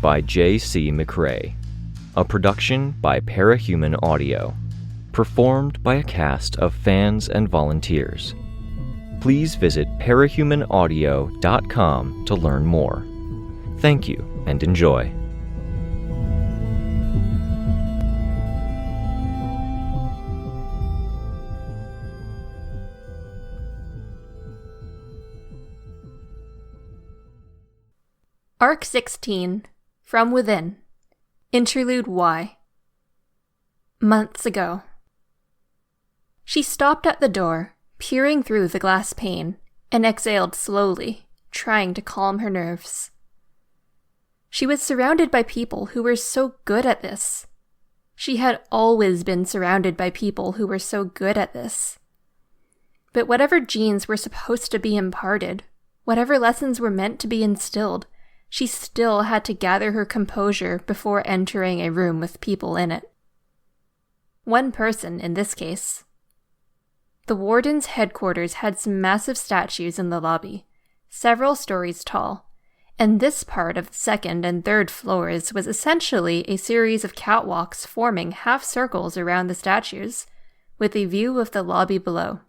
by J.C. McRae. A production by Parahuman Audio. Performed by a cast of fans and volunteers. Please visit parahumanaudio.com to learn more. Thank you and enjoy. Arc 16, From Within. Interlude Y. Months ago. She stopped at the door, peering through the glass pane, and exhaled slowly, trying to calm her nerves. She was surrounded by people who were so good at this. She had always been surrounded by people who were so good at this. But whatever genes were supposed to be imparted, whatever lessons were meant to be instilled, she still had to gather her composure before entering a room with people in it. One person, in this case. The warden's headquarters had some massive statues in the lobby, several stories tall, and this part of the second and third floors was essentially a series of catwalks forming half circles around the statues, with a view of the lobby below.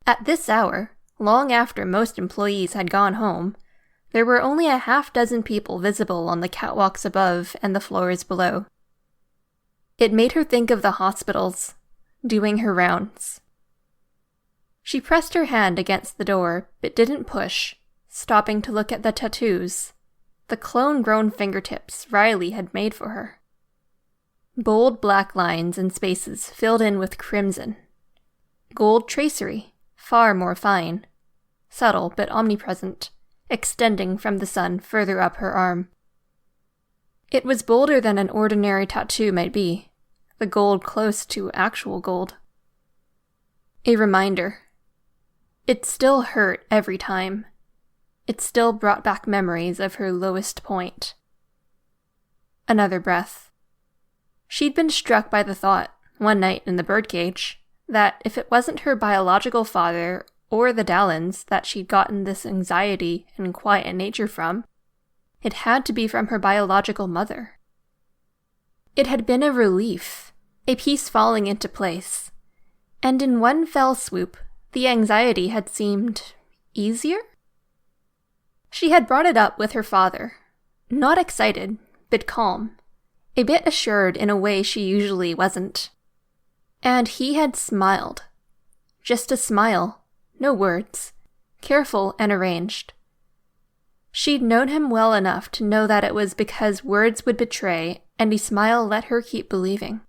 At this hour, long after most employees had gone home, there were only a half-dozen people visible on the catwalks above and the floors below. It made her think of the hospitals, doing her rounds. She pressed her hand against the door, but didn't push, stopping to look at the tattoos, the clone-grown fingertips Riley had made for her. Bold black lines and spaces filled in with crimson. Gold tracery, far more fine, subtle but omnipresent, extending from the sun further up her arm. It was bolder than an ordinary tattoo might be, the gold close to actual gold. A reminder. It still hurt every time. It still brought back memories of her lowest point. Another breath. She'd been struck by the thought, one night in the birdcage, that if it wasn't her biological father or the Dallins that she'd gotten this anxiety and quiet nature from, it had to be from her biological mother. It had been a relief, a piece falling into place, and in one fell swoop, the anxiety had seemed easier? She had brought it up with her father, not excited, but calm, a bit assured in a way she usually wasn't. And he had smiled. Just a smile. No words, careful and arranged. She'd known him well enough to know that it was because words would betray, and a smile let her keep believing.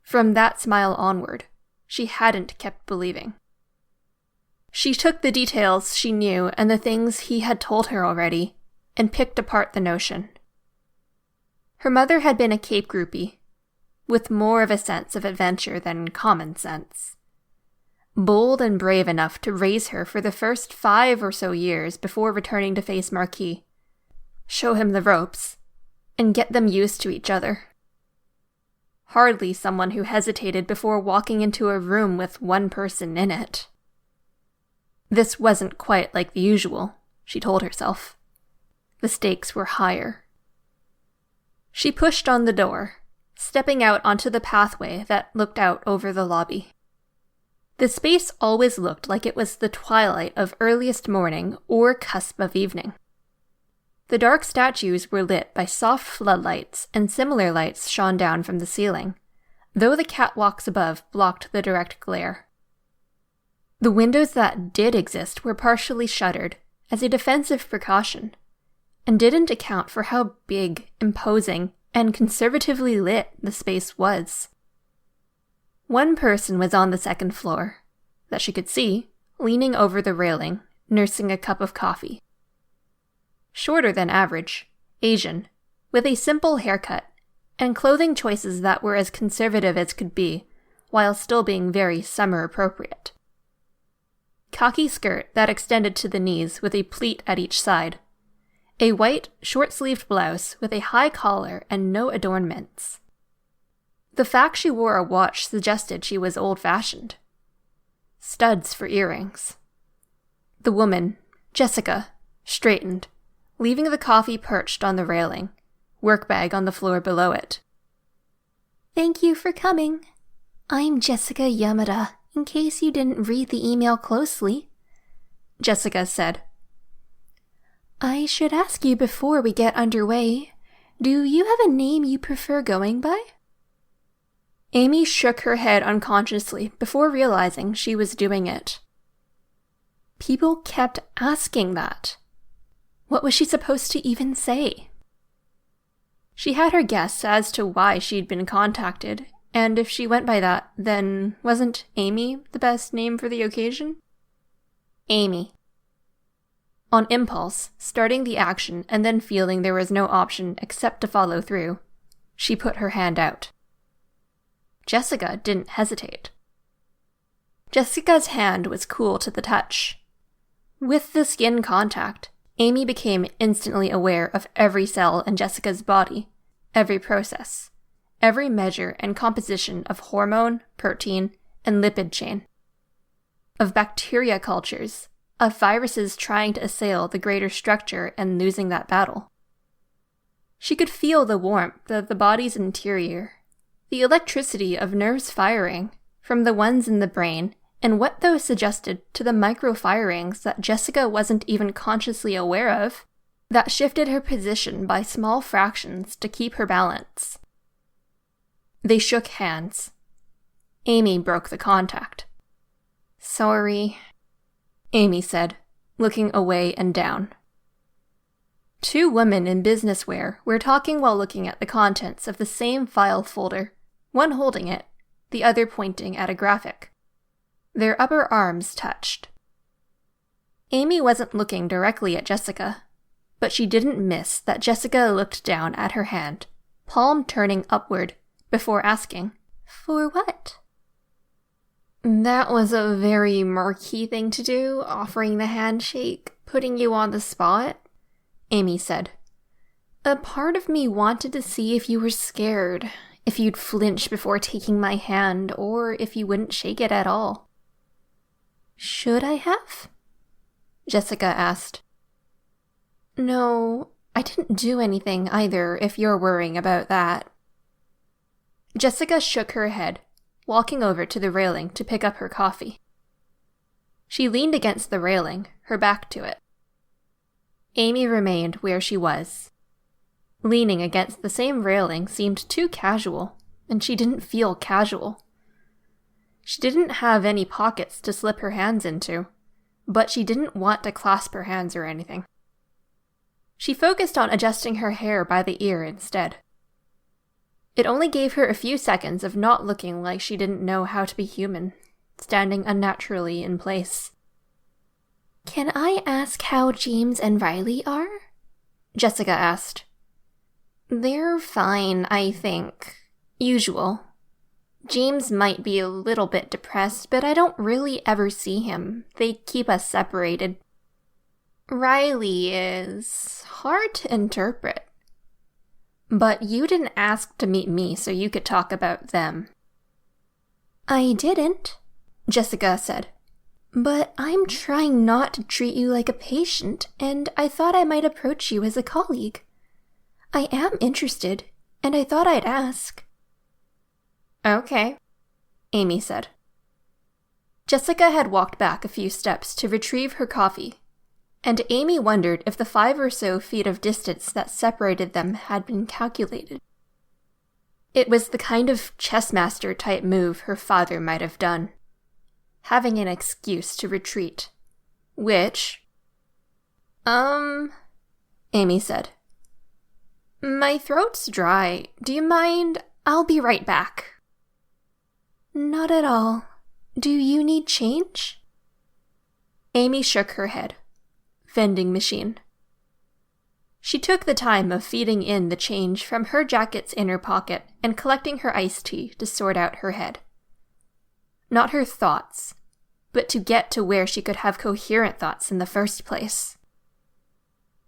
From that smile onward, she hadn't kept believing. She took the details she knew and the things he had told her already, and picked apart the notion. Her mother had been a Cape groupie, with more of a sense of adventure than common sense. Bold and brave enough to raise her for the first 5 or so years before returning to face Marquis, show him the ropes, and get them used to each other. Hardly someone who hesitated before walking into a room with one person in it. This wasn't quite like the usual, she told herself. The stakes were higher. She pushed on the door, stepping out onto the pathway that looked out over the lobby. The space always looked like it was the twilight of earliest morning or cusp of evening. The dark statues were lit by soft floodlights, and similar lights shone down from the ceiling, though the catwalks above blocked the direct glare. The windows that did exist were partially shuttered, as a defensive precaution, and didn't account for how big, imposing, and conservatively lit the space was. One person was on the second floor, that she could see, leaning over the railing, nursing a cup of coffee. Shorter than average, Asian, with a simple haircut, and clothing choices that were as conservative as could be, while still being very summer-appropriate. Khaki skirt that extended to the knees with a pleat at each side. A white, short-sleeved blouse with a high collar and no adornments. The fact she wore a watch suggested she was old-fashioned. Studs for earrings. The woman, Jessica, straightened, leaving the coffee perched on the railing, work bag on the floor below it. "Thank you for coming. I'm Jessica Yamada, in case you didn't read the email closely," Jessica said. "I should ask you before we get underway, do you have a name you prefer going by?" Amy shook her head unconsciously before realizing she was doing it. People kept asking that. What was she supposed to even say? She had her guess as to why she'd been contacted, and if she went by that, then wasn't Amy the best name for the occasion? Amy. On impulse, starting the action and then feeling there was no option except to follow through, she put her hand out. Jessica didn't hesitate. Jessica's hand was cool to the touch. With the skin contact, Amy became instantly aware of every cell in Jessica's body, every process, every measure and composition of hormone, protein, and lipid chain. Of bacteria cultures, of viruses trying to assail the greater structure and losing that battle. She could feel the warmth of the body's interior, the electricity of nerves firing from the ones in the brain, and what those suggested to the micro-firings that Jessica wasn't even consciously aware of, that shifted her position by small fractions to keep her balance. They shook hands. Amy broke the contact. "Sorry," Amy said, looking away and down. Two women in business wear were talking while looking at the contents of the same file folder, one holding it, the other pointing at a graphic. Their upper arms touched. Amy wasn't looking directly at Jessica, but she didn't miss that Jessica looked down at her hand, palm turning upward, before asking, "For what?" "That was a very murky thing to do, offering the handshake, putting you on the spot," Amy said. "A part of me wanted to see if you were scared, if you'd flinch before taking my hand, or if you wouldn't shake it at all." "Should I have?" Jessica asked. "No, I didn't do anything either, if you're worrying about that." Jessica shook her head, walking over to the railing to pick up her coffee. She leaned against the railing, her back to it. Amy remained where she was. Leaning against the same railing seemed too casual, and she didn't feel casual. She didn't have any pockets to slip her hands into, but she didn't want to clasp her hands or anything. She focused on adjusting her hair by the ear instead. It only gave her a few seconds of not looking like she didn't know how to be human, standing unnaturally in place. "Can I ask how James and Riley are?" Jessica asked. "They're fine, I think. Usual. James might be a little bit depressed, but I don't really ever see him. They keep us separated. Riley is hard to interpret. But you didn't ask to meet me so you could talk about them." "I didn't," Jessica said. "But I'm trying not to treat you like a patient, and I thought I might approach you as a colleague. I am interested, and I thought I'd ask." "Okay," Amy said. Jessica had walked back a few steps to retrieve her coffee, and Amy wondered if the 5 or so feet of distance that separated them had been calculated. It was the kind of chessmaster-type move her father might have done, having an excuse to retreat, which... Amy said. "My throat's dry. Do you mind? I'll be right back." "Not at all. Do you need change?" Amy shook her head. Vending machine. She took the time of feeding in the change from her jacket's inner pocket and collecting her iced tea to sort out her head. Not her thoughts, but to get to where she could have coherent thoughts in the first place.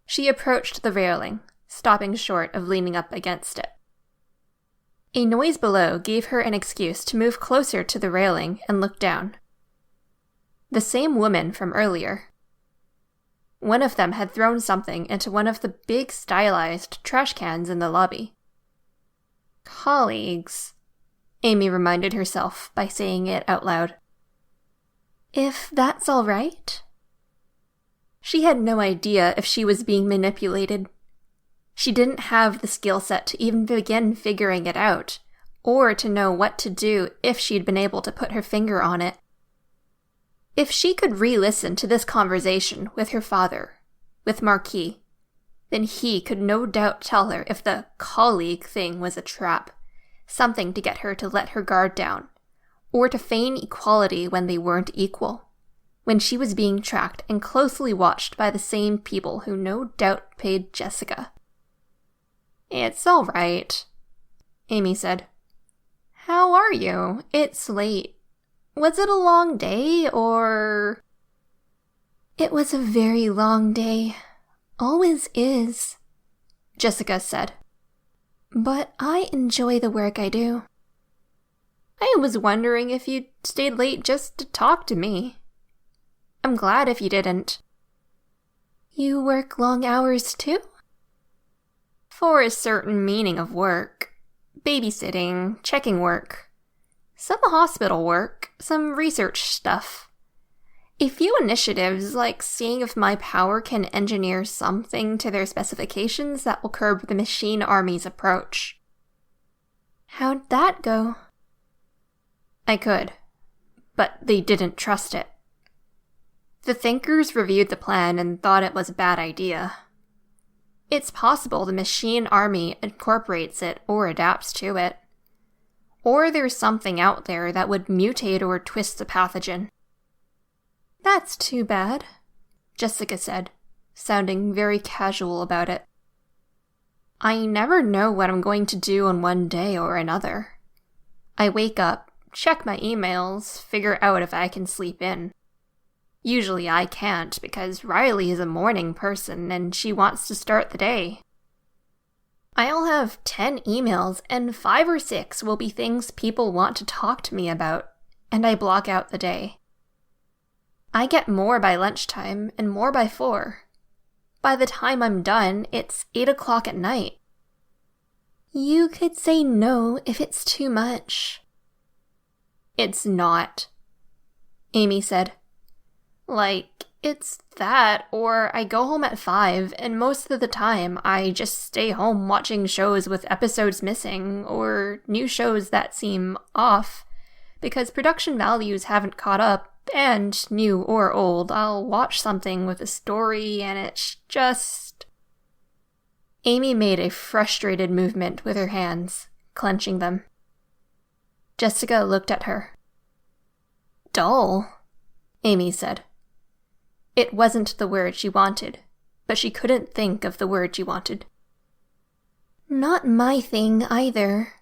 She approached the railing, stopping short of leaning up against it. A noise below gave her an excuse to move closer to the railing and look down. The same woman from earlier. one of them had thrown something into one of the big stylized trash cans in the lobby. Colleagues, Amy reminded herself by saying it out loud. If that's all right? She had no idea if she was being manipulated. She didn't have the skill set to even begin figuring it out, or to know what to do if she'd been able to put her finger on it. If she could re-listen to this conversation with her father, with Marquis, then he could no doubt tell her if the colleague thing was a trap, something to get her to let her guard down, or to feign equality when they weren't equal, when she was being tracked and closely watched by the same people who no doubt paid Jessica. It's all right, Amy said. How are you? It's late. Was it a long day, or... It was a very long day. Always is, Jessica said. But I enjoy the work I do. I was wondering if you'd stayed late just to talk to me. I'm glad if you didn't. You work long hours too? For a certain meaning of work. Babysitting, checking work. Some hospital work, some research stuff. A few initiatives, like seeing if my power can engineer something to their specifications that will curb the machine army's approach. How'd that go? I could, but they didn't trust it. The thinkers reviewed the plan and thought it was a bad idea. It's possible the machine army incorporates it or adapts to it. Or there's something out there that would mutate or twist the pathogen. That's too bad, Jessica said, sounding very casual about it. I never know what I'm going to do on one day or another. I wake up, check my emails, figure out if I can sleep in. Usually I can't because Riley is a morning person and she wants to start the day. I'll have 10 emails and 5 or 6 will be things people want to talk to me about, and I block out the day. I get more by lunchtime and more by 4. By the time I'm done, it's 8 o'clock at night. You could say no if it's too much. It's not, Amy said. It's that, or I go home at 5, and most of the time I just stay home watching shows with episodes missing, or new shows that seem off, because production values haven't caught up, and new or old, I'll watch something with a story, and it's just... Amy made a frustrated movement with her hands, clenching them. Jessica looked at her. Dull, Amy said. It wasn't the word she wanted, but she couldn't think of the word she wanted. Not my thing either,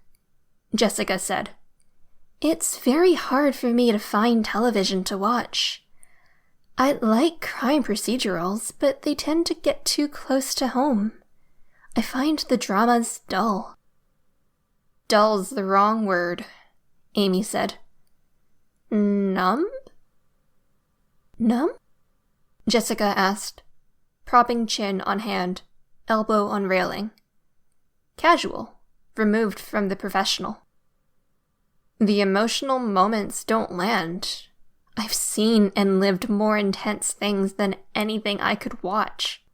Jessica said. It's very hard for me to find television to watch. I like crime procedurals, but they tend to get too close to home. I find the dramas dull. Dull's the wrong word, Amy said. Numb? Numb? Jessica asked, propping chin on hand, elbow on railing. Casual, removed from the professional. The emotional moments don't land. I've seen and lived more intense things than anything I could watch.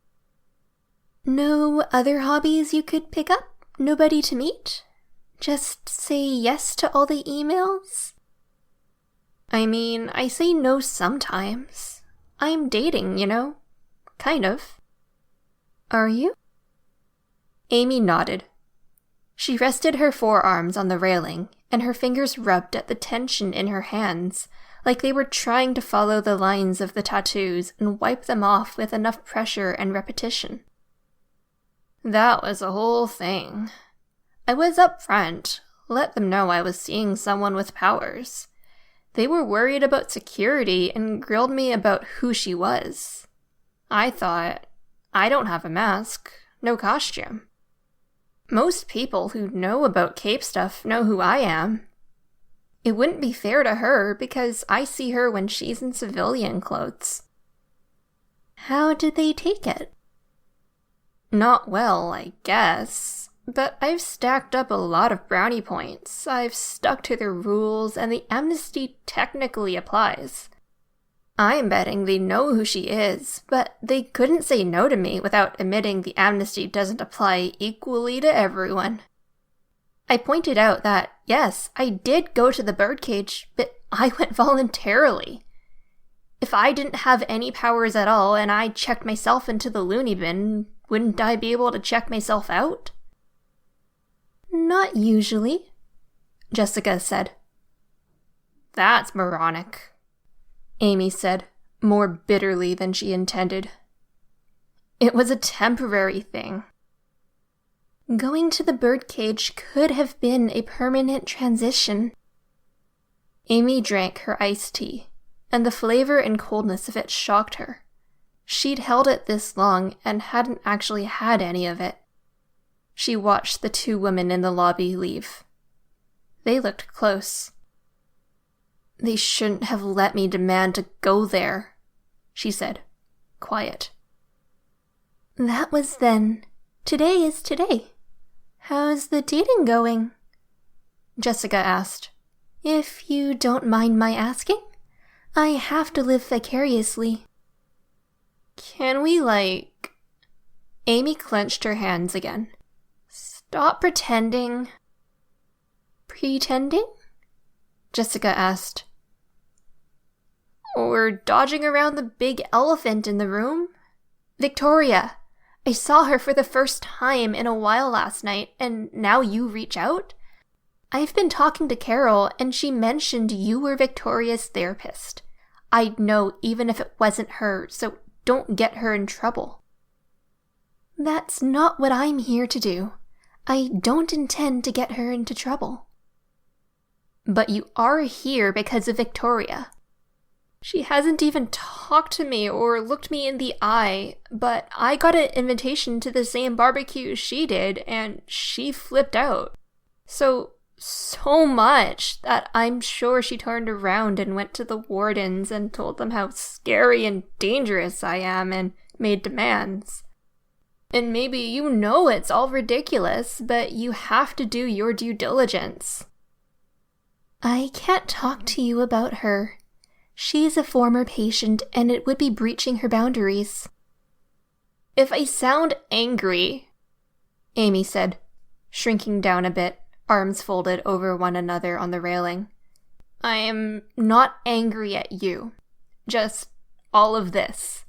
No other hobbies you could pick up? Nobody to meet? Just say yes to all the emails? I mean, I say no sometimes. I'm dating, you know? Kind of. Are you? Amy nodded. She rested her forearms on the railing, and her fingers rubbed at the tension in her hands, like they were trying to follow the lines of the tattoos and wipe them off with enough pressure and repetition. That was the whole thing. I was up front, let them know I was seeing someone with powers. They were worried about security and grilled me about who she was. I thought, I don't have a mask, no costume. Most people who know about Cape stuff know who I am. It wouldn't be fair to her because I see her when she's in civilian clothes. How did they take it? Not well, I guess. But I've stacked up a lot of brownie points. I've stuck to the rules, and the amnesty technically applies. I'm betting they know who she is, but they couldn't say no to me without admitting the amnesty doesn't apply equally to everyone. I pointed out that, yes, I did go to the birdcage, but I went voluntarily. If I didn't have any powers at all and I checked myself into the loony bin, wouldn't I be able to check myself out? Not usually, Jessica said. That's moronic, Amy said, more bitterly than she intended. It was a temporary thing. Going to the birdcage could have been a permanent transition. Amy drank her iced tea, and the flavor and coldness of it shocked her. She'd held it this long and hadn't actually had any of it. She watched the two women in the lobby leave. They looked close. They shouldn't have let me demand to go there, she said, quiet. That was then. Today is today. How's the dating going? Jessica asked. If you don't mind my asking, I have to live vicariously. Can we, Amy clenched her hands again. Stop pretending. Pretending? Jessica asked. Or dodging around the big elephant in the room? Victoria, I saw her for the first time in a while last night, and now you reach out? I've been talking to Carol, and she mentioned you were Victoria's therapist. I'd know even if it wasn't her, so don't get her in trouble. That's not what I'm here to do. I don't intend to get her into trouble. But you are here because of Victoria. She hasn't even talked to me or looked me in the eye, but I got an invitation to the same barbecue she did, and she flipped out. So much that I'm sure she turned around and went to the wardens and told them how scary and dangerous I am and made demands. And maybe you know it's all ridiculous, but you have to do your due diligence. I can't talk to you about her. She's a former patient, and it would be breaching her boundaries. If I sound angry, Amy said, shrinking down a bit, arms folded over one another on the railing. I am not angry at you. Just all of this.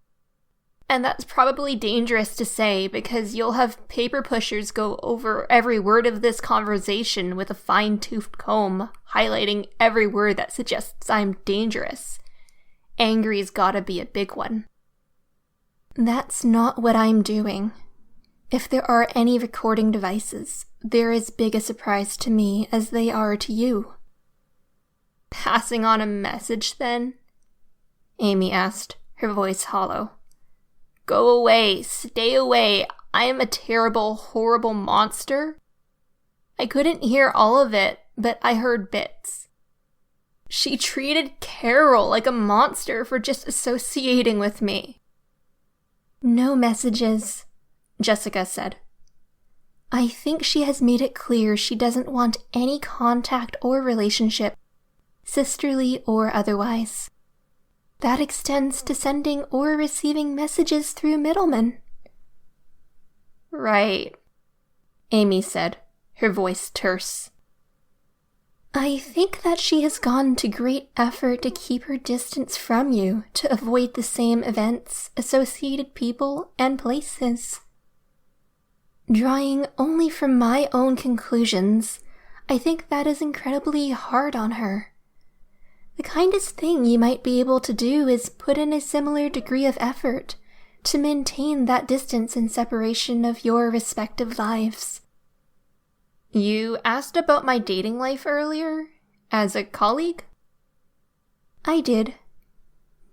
And that's probably dangerous to say because you'll have paper pushers go over every word of this conversation with a fine-toothed comb, highlighting every word that suggests I'm dangerous. Angry's gotta be a big one. That's not what I'm doing. If there are any recording devices, they're as big a surprise to me as they are to you. Passing on a message, then? Amy asked, her voice hollow. Go away, stay away, I am a terrible, horrible monster? I couldn't hear all of it, but I heard bits. She treated Carol like a monster for just associating with me. No messages, Jessica said. I think she has made it clear she doesn't want any contact or relationship, sisterly or otherwise. That extends to sending or receiving messages through middlemen. Right, Amy said, her voice terse. I think that she has gone to great effort to keep her distance from you to avoid the same events, associated people, and places. Drawing only from my own conclusions, I think that is incredibly hard on her. The kindest thing you might be able to do is put in a similar degree of effort to maintain that distance and separation of your respective lives. You asked about my dating life earlier, as a colleague? I did.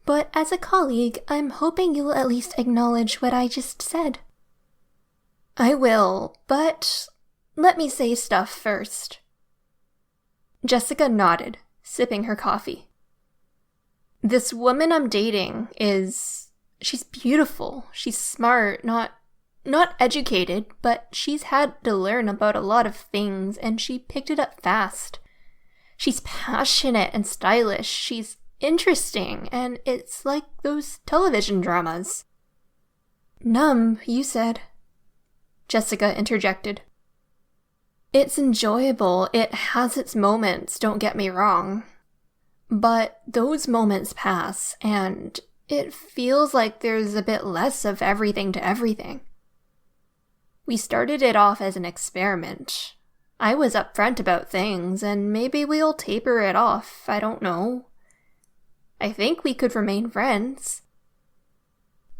But as a colleague, I'm hoping you'll at least acknowledge what I just said. I will, but let me say stuff first. Jessica nodded, sipping her coffee. This woman I'm dating is She's beautiful. She's smart, not educated, but she's had to learn about a lot of things, and she picked it up fast. She's passionate and stylish. She's interesting, and it's like those television dramas. Numb, you said. Jessica interjected. It's enjoyable. It has its moments, don't get me wrong. But those moments pass, and it feels like there's a bit less of everything to everything. We started it off as an experiment. I was upfront about things, and maybe we'll taper it off, I don't know. I think we could remain friends.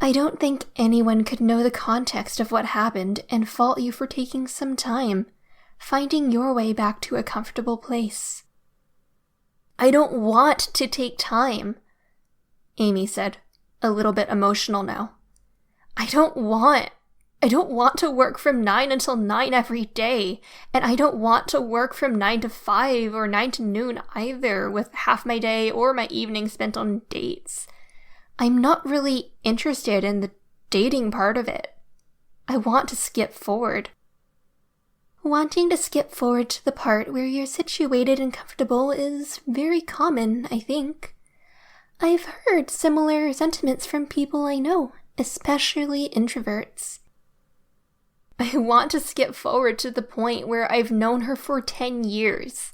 I don't think anyone could know the context of what happened and fault you for taking some time, finding your way back to a comfortable place. I don't want to take time, Amy said, a little bit emotional now. I don't want to work from 9 until 9 every day, and I don't want to work from 9 to 5 or 9 to noon either, with half my day or my evening spent on dates. I'm not really interested in the dating part of it. I want to skip forward. Wanting to skip forward to the part where you're situated and comfortable is very common, I think. I've heard similar sentiments from people I know, especially introverts. I want to skip forward to the point where I've known her for 10 years,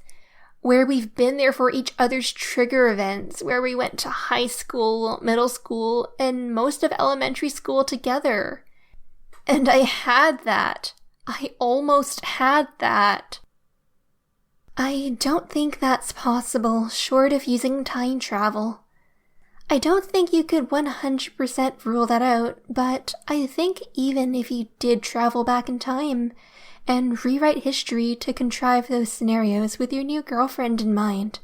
where we've been there for each other's trigger events, where we went to high school, middle school, and most of elementary school together. And I had that. I almost had that. I don't think that's possible, short of using time travel. I don't think you could 100% rule that out, but I think even if you did travel back in time and rewrite history to contrive those scenarios with your new girlfriend in mind,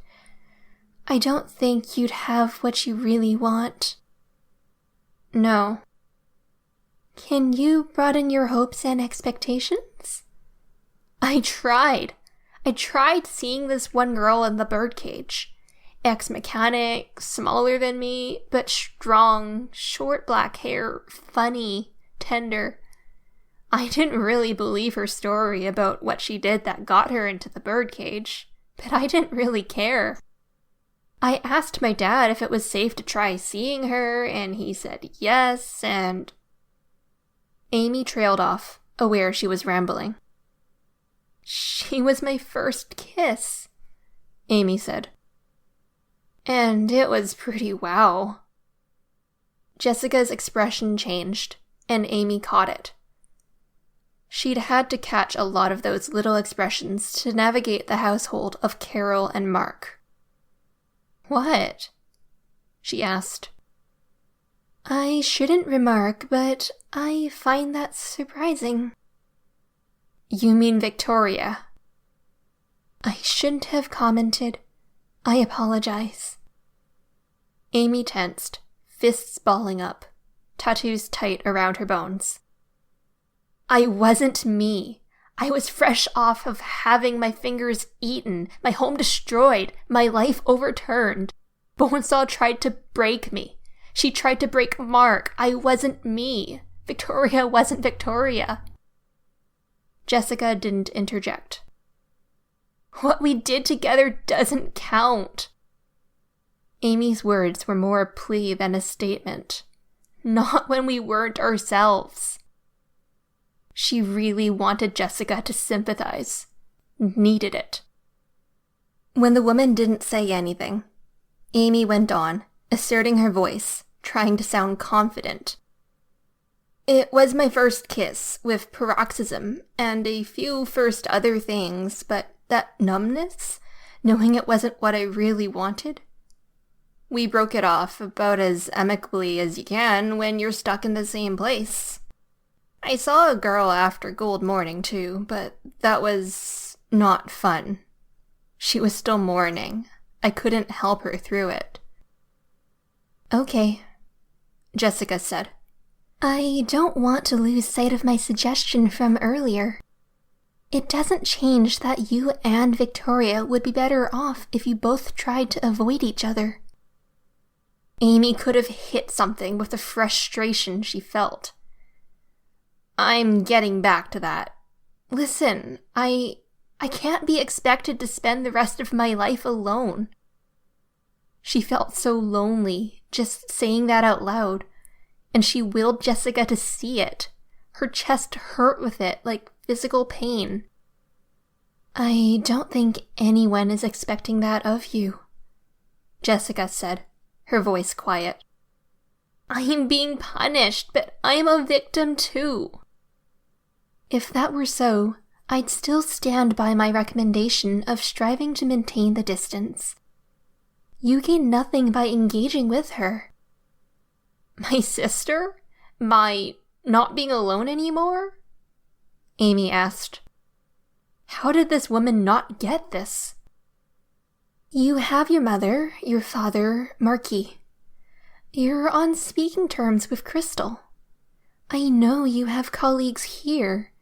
I don't think you'd have what you really want. No. Can you broaden your hopes and expectations? I tried seeing this one girl in the birdcage. Ex-mechanic, smaller than me, but strong, short black hair, funny, tender. I didn't really believe her story about what she did that got her into the birdcage, but I didn't really care. I asked my dad if it was safe to try seeing her, and he said yes, and... Amy trailed off, aware she was rambling. She was my first kiss, Amy said. And it was pretty wow. Jessica's expression changed, and Amy caught it. She'd had to catch a lot of those little expressions to navigate the household of Carol and Mark. What? She asked. I shouldn't remark, but I find that surprising. You mean Victoria? I shouldn't have commented. I apologize. Amy tensed, fists balling up, tattoos tight around her bones. I wasn't me. I was fresh off of having my fingers eaten, my home destroyed, my life overturned. Bonesaw tried to break me. She tried to break Mark. I wasn't me. Victoria wasn't Victoria. Jessica didn't interject. What we did together doesn't count. Amy's words were more a plea than a statement. Not when we weren't ourselves. She really wanted Jessica to sympathize. Needed it. When the woman didn't say anything, Amy went on, asserting her voice, trying to sound confident. It was my first kiss, with paroxysm, and a few first other things, but that numbness, knowing it wasn't what I really wanted. We broke it off about as amicably as you can when you're stuck in the same place. I saw a girl after Gold Morning too, but that was not fun. She was still mourning. I couldn't help her through it. Okay, Jessica said. I don't want to lose sight of my suggestion from earlier. It doesn't change that you and Victoria would be better off if you both tried to avoid each other. Amy could have hit something with the frustration she felt. I'm getting back to that. Listen, I can't be expected to spend the rest of my life alone. She felt so lonely just saying that out loud, and she willed Jessica to see it. Her chest hurt with it, like physical pain. I don't think anyone is expecting that of you, Jessica said, her voice quiet. I'm being punished, but I'm a victim too. If that were so, I'd still stand by my recommendation of striving to maintain the distance. You gain nothing by engaging with her. My sister? By not being alone anymore? Amy asked. How did this woman not get this? You have your mother, your father, Marquis. You're on speaking terms with Crystal. I know you have colleagues here.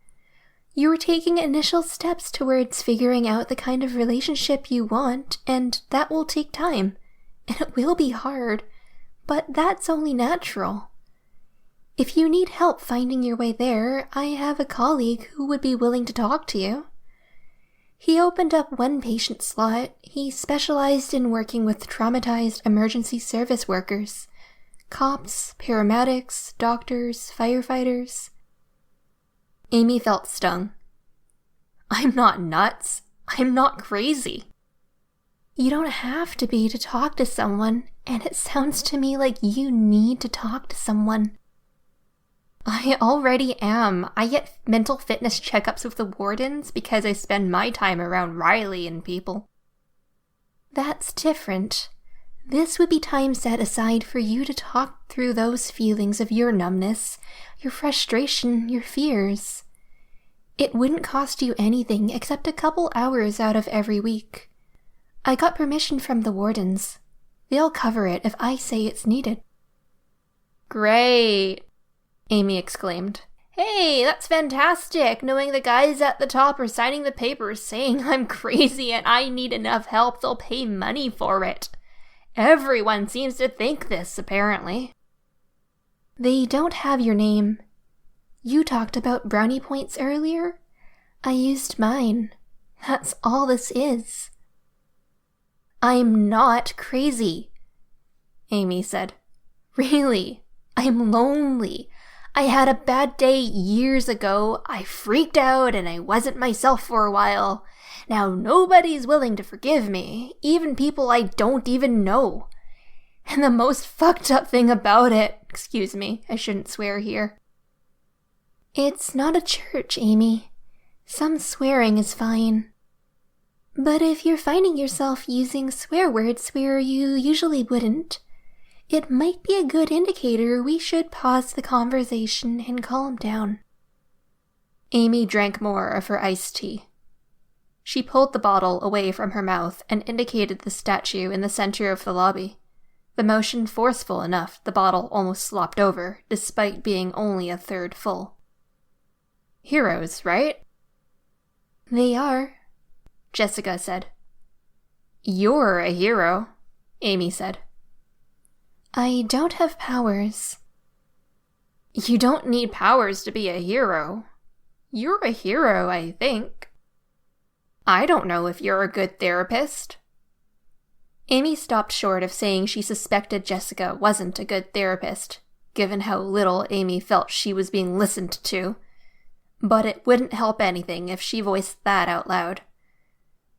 You were taking initial steps towards figuring out the kind of relationship you want, and that will take time, and it will be hard, but that's only natural. If you need help finding your way there, I have a colleague who would be willing to talk to you. He opened up one patient slot. He specialized in working with traumatized emergency service workers. Cops, paramedics, doctors, firefighters. Amy felt stung. I'm not nuts. I'm not crazy. You don't have to be to talk to someone, and it sounds to me like you need to talk to someone. I already am. I get mental fitness checkups with the wardens because I spend my time around Riley and people. That's different. This would be time set aside for you to talk through those feelings of your numbness, your frustration, your fears. It wouldn't cost you anything except a couple hours out of every week. I got permission from the wardens. They'll cover it if I say it's needed. Great, Amy exclaimed. Hey, that's fantastic, knowing the guys at the top are signing the papers saying I'm crazy and I need enough help they'll pay money for it. Everyone seems to think this, apparently. They don't have your name. You talked about brownie points earlier? I used mine. That's all this is. I'm not crazy, Amy said. Really, I'm lonely. I had a bad day years ago. I freaked out and I wasn't myself for a while. Now nobody's willing to forgive me, even people I don't even know. And the most fucked up thing about it, excuse me, I shouldn't swear here. It's not a church, Amy. Some swearing is fine. But if you're finding yourself using swear words where you usually wouldn't, it might be a good indicator we should pause the conversation and calm down. Amy drank more of her iced tea. She pulled the bottle away from her mouth and indicated the statue in the center of the lobby. The motion forceful enough the bottle almost slopped over, despite being only a third full. Heroes, right? They are, Jessica said. You're a hero, Amy said. I don't have powers. You don't need powers to be a hero. You're a hero, I think. I don't know if you're a good therapist. Amy stopped short of saying she suspected Jessica wasn't a good therapist, given how little Amy felt she was being listened to. But it wouldn't help anything if she voiced that out loud.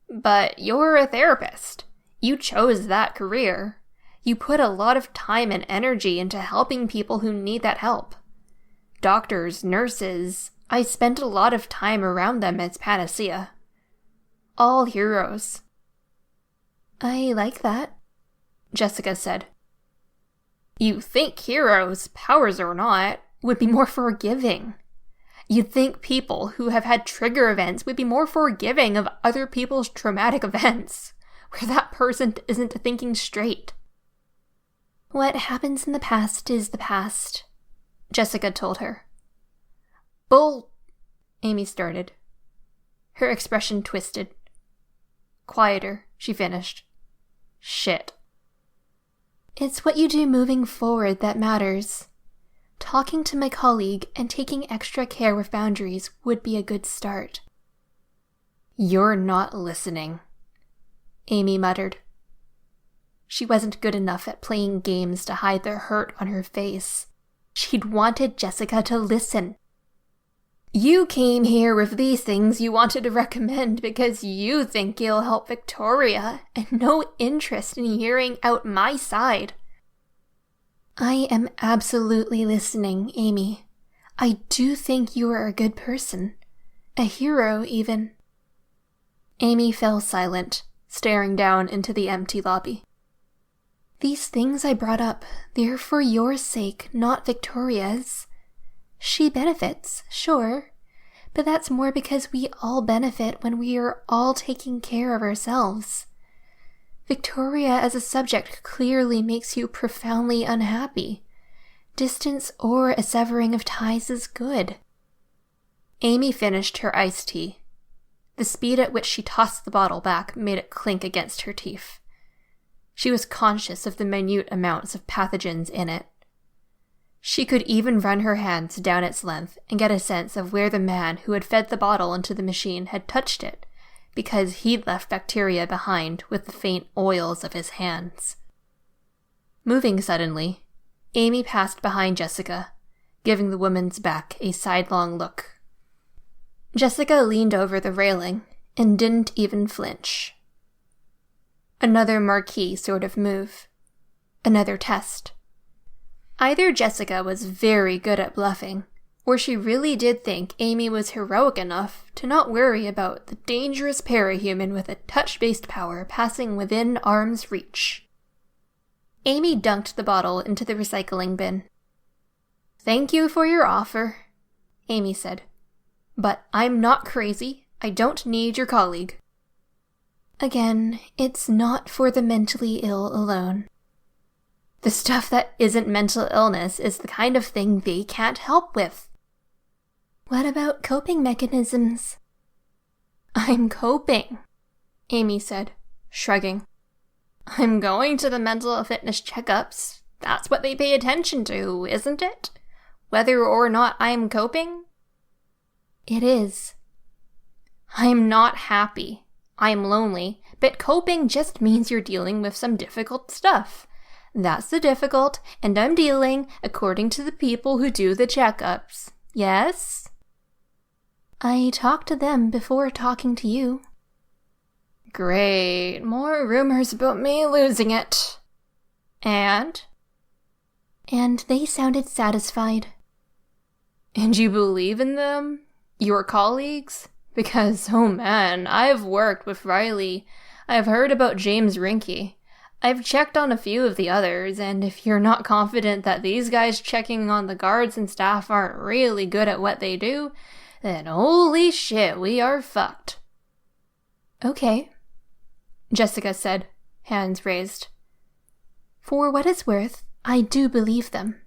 But you're a therapist. You chose that career. You put a lot of time and energy into helping people who need that help. Doctors, nurses, I spent a lot of time around them as panacea. All heroes. I like that, Jessica said. You think heroes, powers or not, would be more forgiving. You'd think people who have had trigger events would be more forgiving of other people's traumatic events, where that person isn't thinking straight. What happens in the past is the past, Jessica told her. Amy started. Her expression twisted. Quieter, she finished. Shit. It's what you do moving forward that matters. Talking to my colleague and taking extra care with boundaries would be a good start. You're not listening, Amy muttered. She wasn't good enough at playing games to hide the hurt on her face. She'd wanted Jessica to listen. You came here with these things you wanted to recommend because you think you'll help Victoria, and no interest in hearing out my side. I am absolutely listening, Amy. I do think you are a good person. A hero, even. Amy fell silent, staring down into the empty lobby. These things I brought up, they're for your sake, not Victoria's. She benefits, sure, but that's more because we all benefit when we are all taking care of ourselves. Victoria as a subject clearly makes you profoundly unhappy. Distance or a severing of ties is good. Amy finished her iced tea. The speed at which she tossed the bottle back made it clink against her teeth. She was conscious of the minute amounts of pathogens in it. She could even run her hands down its length and get a sense of where the man who had fed the bottle into the machine had touched it, because he'd left bacteria behind with the faint oils of his hands. Moving suddenly, Amy passed behind Jessica, giving the woman's back a sidelong look. Jessica leaned over the railing and didn't even flinch. Another marquee sort of move. Another test. Either Jessica was very good at bluffing, or she really did think Amy was heroic enough to not worry about the dangerous parahuman with a touch-based power passing within arm's reach. Amy dunked the bottle into the recycling bin. "Thank you for your offer," Amy said. "But I'm not crazy. I don't need your colleague." Again, it's not for the mentally ill alone. The stuff that isn't mental illness is the kind of thing they can't help with. What about coping mechanisms? "I'm coping," Amy said, shrugging. "I'm going to the mental fitness checkups. That's what they pay attention to, isn't it? Whether or not I'm coping?" "It is." "I'm not happy. I'm lonely, but coping just means you're dealing with some difficult stuff. That's the difficult, and I'm dealing according to the people who do the checkups. Yes?" "I talked to them before talking to you." "Great, more rumors about me losing it." And they sounded satisfied." "And you believe in them? Your colleagues? Because, oh man, I've worked with Riley. I've heard about James Rinke. I've checked on a few of the others, and if you're not confident that these guys checking on the guards and staff aren't really good at what they do, then holy shit, we are fucked." "Okay," Jessica said, hands raised. "For what it's worth, I do believe them.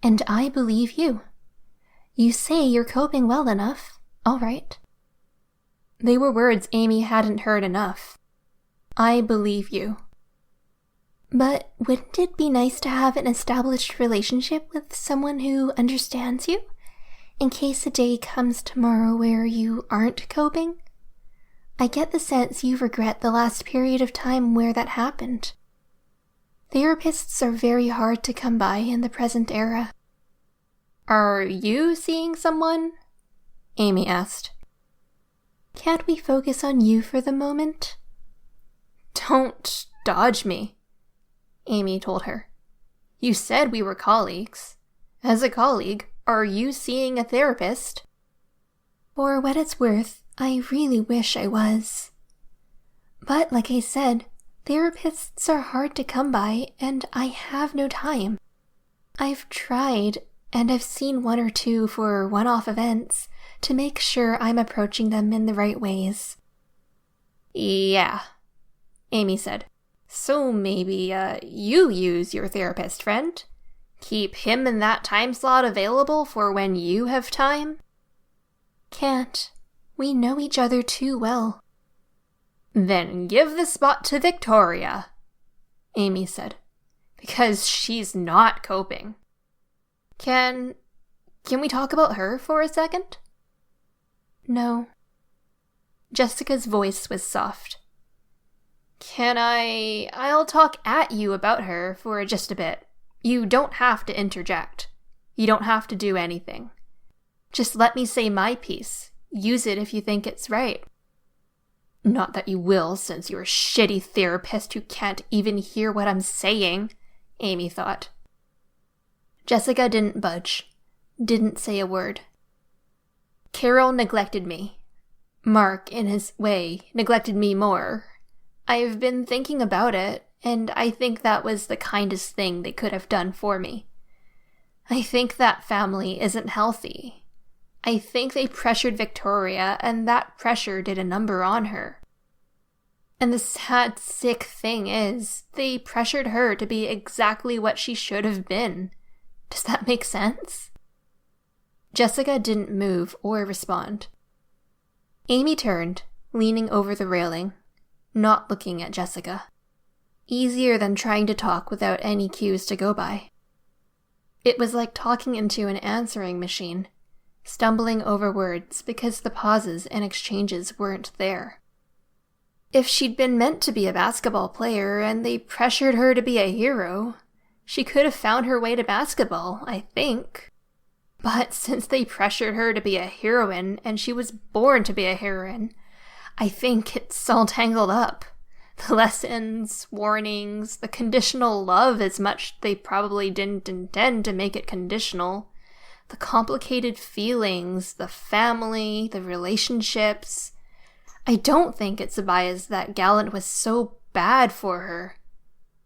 And I believe you. You say you're coping well enough. All right." They were words Amy hadn't heard enough. I believe you. But wouldn't it be nice to have an established relationship with someone who understands you, in case a day comes tomorrow where you aren't coping? I get the sense you regret the last period of time where that happened. Therapists are very hard to come by in the present era. "Are you seeing someone?" Amy asked. "Can't we focus on you for the moment?" "Don't dodge me," Amy told her. "You said we were colleagues. As a colleague, are you seeing a therapist?" "For what it's worth, I really wish I was. But like I said, therapists are hard to come by, and I have no time. I've tried, and I've seen one or two for one-off events to make sure I'm approaching them in the right ways." "Yeah," Amy said. "So maybe, you use your therapist friend? Keep him in that time slot available for when you have time?" "Can't. We know each other too well." "Then give the spot to Victoria," Amy said. because she's not coping. Can we talk about her for a second? No. Jessica's voice was soft. I'll talk at you about her for just a bit. You don't have to interject. You don't have to do anything. Just let me say my piece. Use it if you think it's right. Not that you will, since you're a shitty therapist who can't even hear what I'm saying, Amy thought. Jessica didn't budge, didn't say a word. Carol neglected me. Mark, in his way, neglected me more. I've been thinking about it, and I think that was the kindest thing they could have done for me. I think that family isn't healthy. I think they pressured Victoria, and that pressure did a number on her. And the sad, sick thing is, they pressured her to be exactly what she should have been. Does that make sense? Jessica didn't move or respond. Amy turned, leaning over the railing, not looking at Jessica. Easier than trying to talk without any cues to go by. It was like talking into an answering machine, stumbling over words because the pauses and exchanges weren't there. If she'd been meant to be a basketball player and they pressured her to be a hero, she could have found her way to basketball, I think. But since they pressured her to be a heroine and she was born to be a heroine, I think it's all tangled up. The lessons, warnings, the conditional love as much they probably didn't intend to make it conditional, the complicated feelings, the family, the relationships. I don't think it's a bias that Gallant was so bad for her.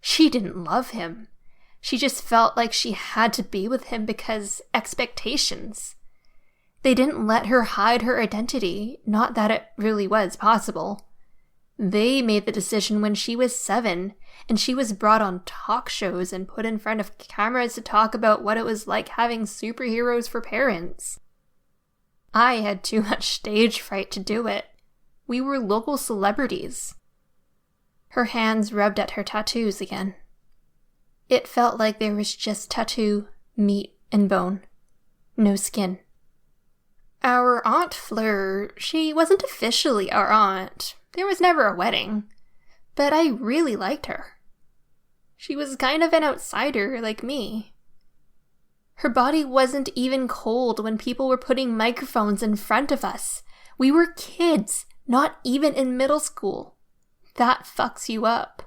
She didn't love him. She just felt like she had to be with him because expectations. They didn't let her hide her identity, not that it really was possible. They made the decision when she was 7, and she was brought on talk shows and put in front of cameras to talk about what it was like having superheroes for parents. I had too much stage fright to do it. We were local celebrities. Her hands rubbed at her tattoos again. It felt like there was just tattoo, meat, and bone. No skin. Our Aunt Fleur, she wasn't officially our aunt. There was never a wedding. But I really liked her. She was kind of an outsider like me. Her body wasn't even cold when people were putting microphones in front of us. We were kids, not even in middle school. That fucks you up.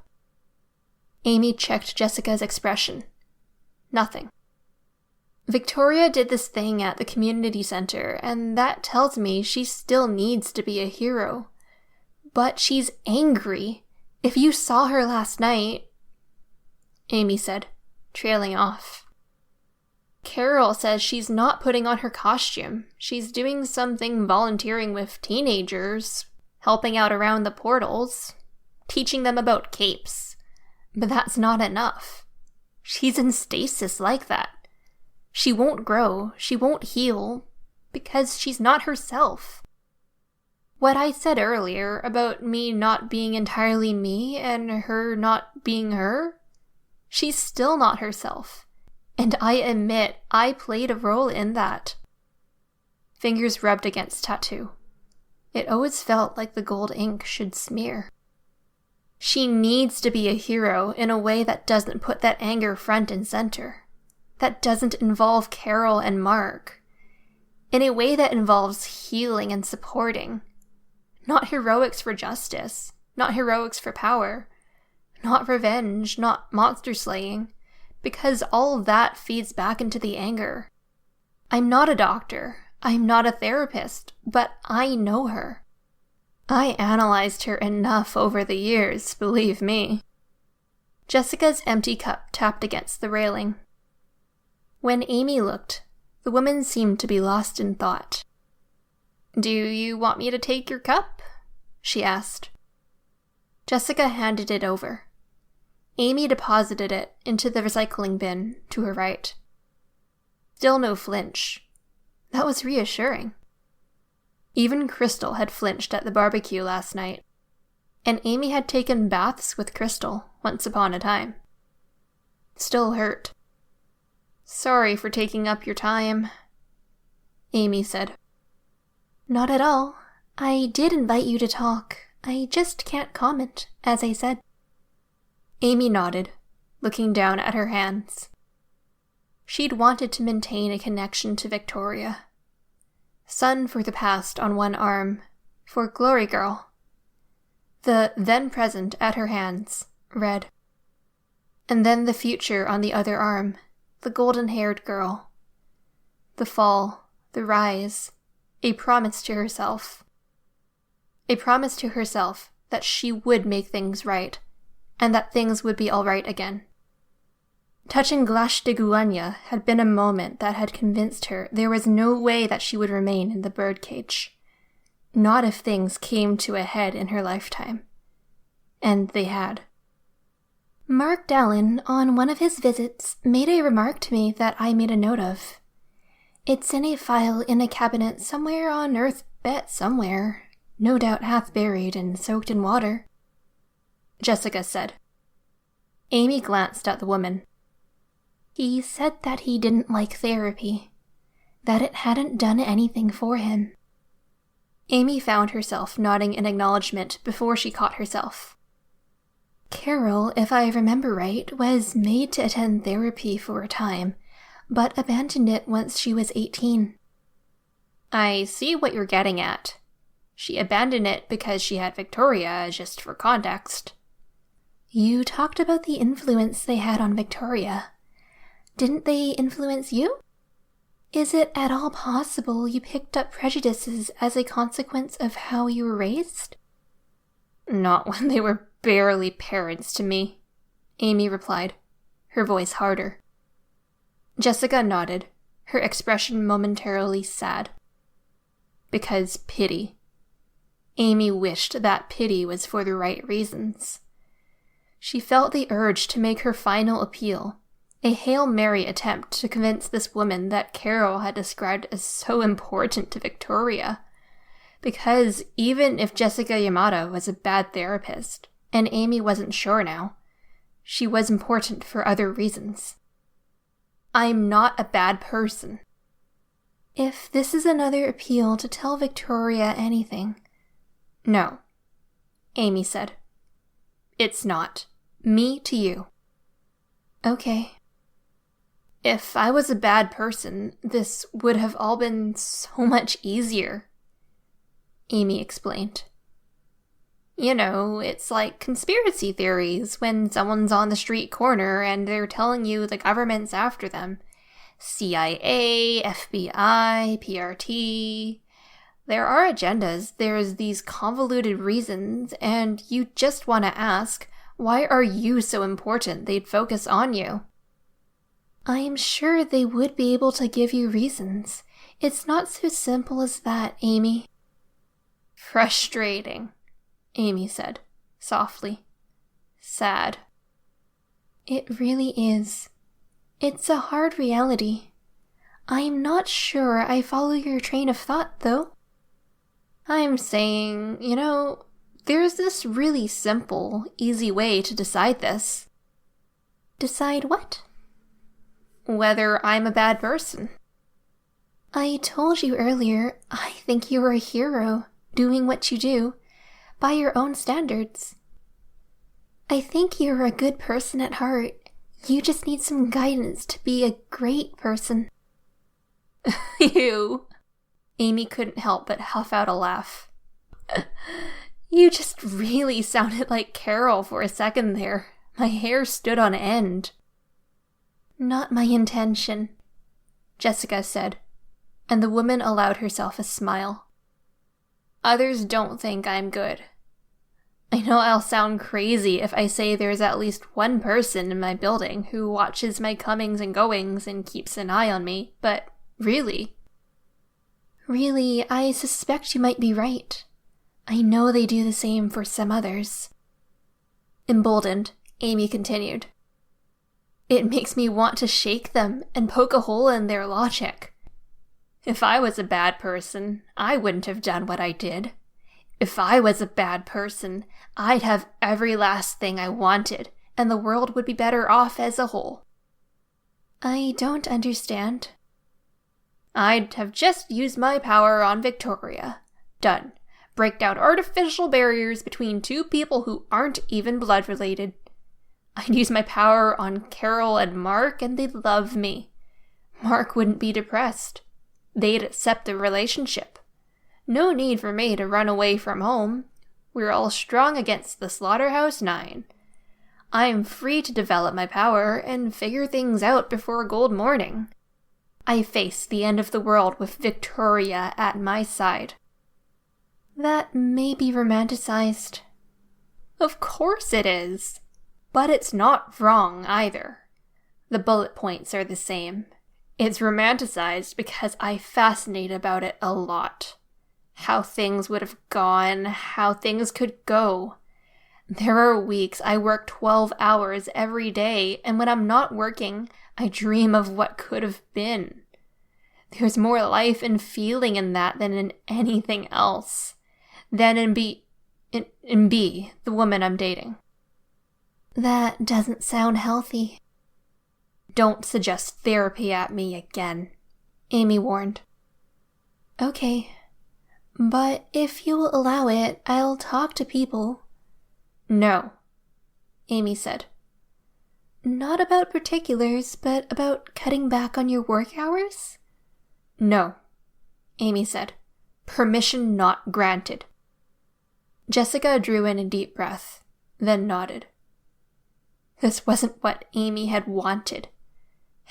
Amy checked Jessica's expression. Nothing. Victoria did this thing at the community center, and that tells me she still needs to be a hero. But she's angry. If you saw her last night... Amy said, trailing off. Carol says she's not putting on her costume. She's doing something volunteering with teenagers, helping out around the portals, teaching them about capes. But that's not enough. She's in stasis like that. She won't grow, she won't heal, because she's not herself. What I said earlier about me not being entirely me and her not being her, she's still not herself. And I admit I played a role in that. Fingers rubbed against tattoo. It always felt like the gold ink should smear. She needs to be a hero in a way that doesn't put that anger front and center. That doesn't involve Carol and Mark. In a way that involves healing and supporting. Not heroics for justice. Not heroics for power. Not revenge. Not monster slaying. Because all that feeds back into the anger. I'm not a doctor. I'm not a therapist. But I know her. I analyzed her enough over the years, believe me. Jessica's empty cup tapped against the railing. When Amy looked, the woman seemed to be lost in thought. "Do you want me to take your cup?" she asked. Jessica handed it over. Amy deposited it into the recycling bin to her right. Still no flinch. That was reassuring. Even Crystal had flinched at the barbecue last night, and Amy had taken baths with Crystal once upon a time. still hurt. "Sorry for taking up your time," Amy said. "Not at all. I did invite you to talk. I just can't comment, as I said." Amy nodded, looking down at her hands. She'd wanted to maintain a connection to Victoria. Sun for the past on one arm, for Glory Girl. The then present at her hands, red. And then the future on the other arm, the golden-haired girl. The fall, the rise, a promise to herself. A promise to herself that she would make things right, and that things would be all right again. Touching Glash de Guanya had been a moment that had convinced her there was no way that she would remain in the birdcage. Not if things came to a head in her lifetime. And they had. Mark Dallin, on one of his visits, made a remark to me that I made a note of. It's in a file in a cabinet somewhere on Earth Bet somewhere, no doubt half buried and soaked in water, Jessica said. Amy glanced at the woman. He said that he didn't like therapy, that it hadn't done anything for him. Amy found herself nodding in acknowledgement before she caught herself. Carol, if I remember right, was made to attend therapy for a time, but abandoned it once she was 18. I see what you're getting at. She abandoned it because she had Victoria, just for context. You talked about the influence they had on Victoria. Didn't they influence you? Is it at all possible you picked up prejudices as a consequence of how you were raised? Not when they were barely parents to me, Amy replied, her voice harder. Jessica nodded, her expression momentarily sad. Because pity. Amy wished that pity was for the right reasons. She felt the urge to make her final appeal, a Hail Mary attempt to convince this woman that Carol had described as so important to Victoria. Because even if Jessica Yamada was a bad therapist, and Amy wasn't sure now, she was important for other reasons. I'm not a bad person. If this is another appeal to tell Victoria anything... No, Amy said. It's not. Me to you. Okay. If I was a bad person, this would have all been so much easier, Amy explained. You know, it's like conspiracy theories when someone's on the street corner and they're telling you the government's after them. CIA, FBI, PRT. There are agendas, there's these convoluted reasons, and you just want to ask, why are you so important they'd focus on you? I'm sure they would be able to give you reasons. It's not so simple as that, Amy. Frustrating, Amy said, softly. Sad. It really is. It's a hard reality. I'm not sure I follow your train of thought, though. I'm saying, there's this really simple, easy way to decide this. Decide what? Whether I'm a bad person. I told you earlier, I think you're a hero, doing what you do, by your own standards. I think you're a good person at heart. You just need some guidance to be a great person. Ew. Amy couldn't help but huff out a laugh. You just really sounded like Carol for a second there. My hair stood on end. Not my intention, Jessica said, and the woman allowed herself a smile. Others don't think I'm good. I know I'll sound crazy if I say there's at least one person in my building who watches my comings and goings and keeps an eye on me, but really... Really, I suspect you might be right. I know they do the same for some others. Emboldened, Amy continued. It makes me want to shake them and poke a hole in their logic. If I was a bad person, I wouldn't have done what I did. If I was a bad person, I'd have every last thing I wanted, and the world would be better off as a whole. I don't understand. I'd have just used my power on Victoria. Done. Break down artificial barriers between two people who aren't even blood related. I'd use my power on Carol and Mark and they'd love me. Mark wouldn't be depressed. They'd accept the relationship. No need for me to run away from home. We're all strong against the Slaughterhouse 9. I'm free to develop my power and figure things out before gold morning. I face the end of the world with Victoria at my side. That may be romanticized. Of course it is. But it's not wrong either. The bullet points are the same. It's romanticized because I fascinate about it a lot. How things would have gone, how things could go. There are weeks I work 12 hours every day, and when I'm not working, I dream of what could have been. There's more life and feeling in that than in anything else. Than in B, the woman I'm dating. That doesn't sound healthy. Don't suggest therapy at me again, Amy warned. Okay, but if you will allow it, I'll talk to people. No, Amy said. Not about particulars, but about cutting back on your work hours? No, Amy said. Permission not granted. Jessica drew in a deep breath, then nodded. This wasn't what Amy had wanted.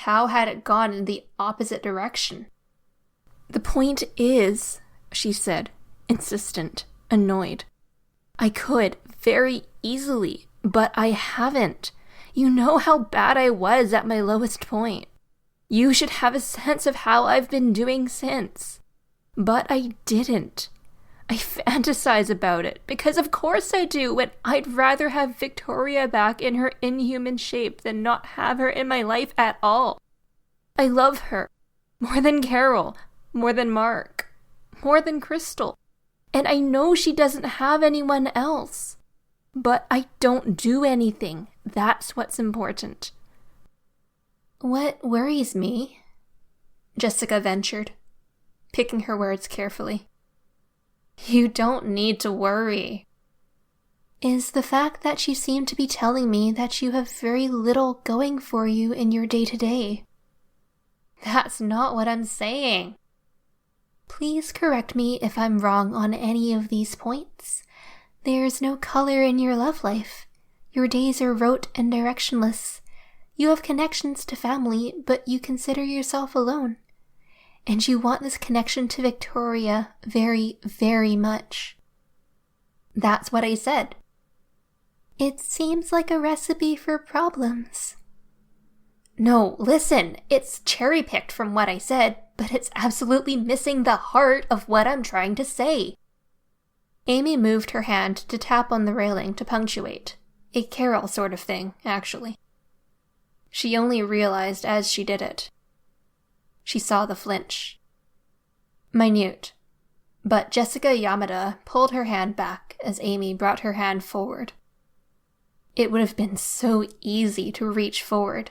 How had it gone in the opposite direction? The point is, she said, insistent, annoyed. I could, very easily, but I haven't. You know how bad I was at my lowest point. You should have a sense of how I've been doing since. But I didn't. I fantasize about it, because of course I do, and I'd rather have Victoria back in her inhuman shape than not have her in my life at all. I love her. More than Carol. More than Mark. More than Crystal. And I know she doesn't have anyone else. But I don't do anything. That's what's important. What worries me? Jessica ventured, picking her words carefully. You don't need to worry. Is the fact that you seem to be telling me that you have very little going for you in your day-to-day. That's not what I'm saying. Please correct me if I'm wrong on any of these points. There's no color in your love life. Your days are rote and directionless. You have connections to family, but you consider yourself alone. And you want this connection to Victoria very, very much. That's what I said. It seems like a recipe for problems. No, listen, it's cherry-picked from what I said, but it's absolutely missing the heart of what I'm trying to say. Amy moved her hand to tap on the railing to punctuate. A Carol sort of thing, actually. She only realized as she did it. She saw the flinch. Minute. But Jessica Yamada pulled her hand back as Amy brought her hand forward. It would have been so easy to reach forward,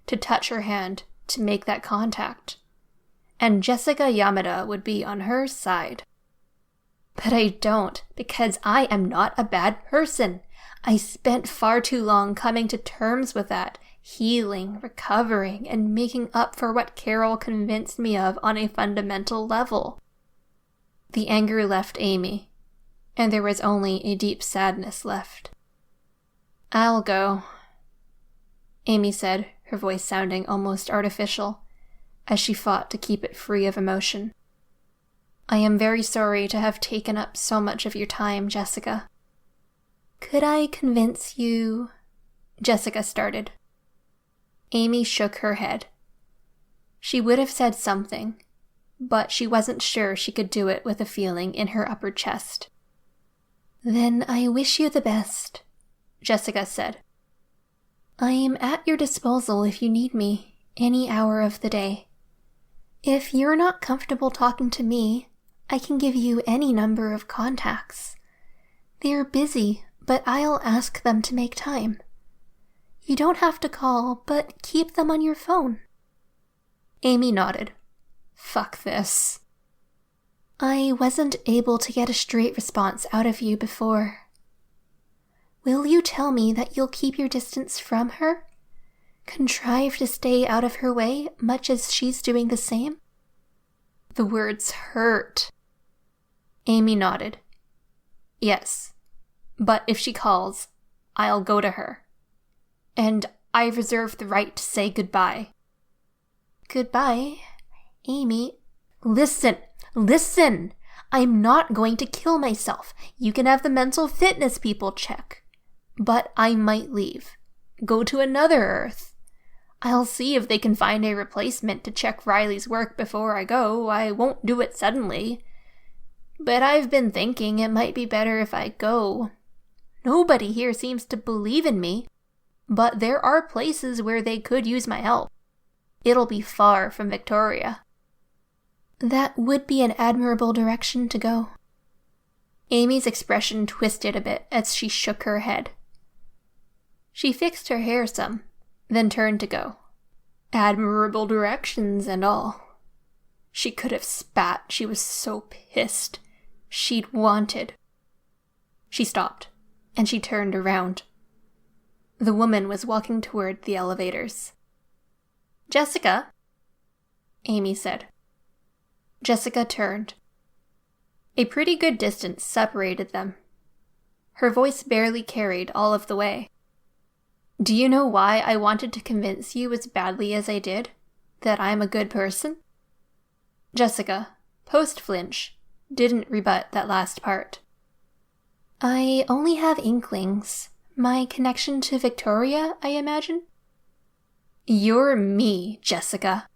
to touch her hand, to make that contact. And Jessica Yamada would be on her side. But I don't, because I am not a bad person. I spent far too long coming to terms with that, healing, recovering, and making up for what Carol convinced me of on a fundamental level. The anger left Amy, and there was only a deep sadness left. I'll go, Amy said, her voice sounding almost artificial, as she fought to keep it free of emotion. I am very sorry to have taken up so much of your time, Jessica. Could I convince you? Jessica started. Amy shook her head. She would have said something, but she wasn't sure she could do it with a feeling in her upper chest. Then I wish you the best, Jessica said. I am at your disposal if you need me, any hour of the day. If you're not comfortable talking to me, I can give you any number of contacts. They're busy, but I'll ask them to make time. You don't have to call, but keep them on your phone. Amy nodded. Fuck this. I wasn't able to get a straight response out of you before. Will you tell me that you'll keep your distance from her? Contrive to stay out of her way, much as she's doing the same? The words hurt. Amy nodded. Yes, but if she calls, I'll go to her. And I reserve the right to say goodbye. Goodbye, Amy. Listen! I'm not going to kill myself. You can have the mental fitness people check. But I might leave. Go to another Earth. I'll see if they can find a replacement to check Riley's work before I go. I won't do it suddenly. But I've been thinking it might be better if I go. Nobody here seems to believe in me, but there are places where they could use my help. It'll be far from Victoria. That would be an admirable direction to go. Amy's expression twisted a bit as she shook her head. She fixed her hair some, then turned to go. Admirable directions and all. She could have spat. She was so pissed. She'd wanted. She stopped, and she turned around. The woman was walking toward the elevators. Jessica, Amy said. Jessica turned. A pretty good distance separated them. Her voice barely carried all of the way. Do you know why I wanted to convince you as badly as I did? That I'm a good person? Jessica, post-flinch, didn't rebut that last part. I only have inklings. My connection to Victoria, I imagine? You're me, Jessica.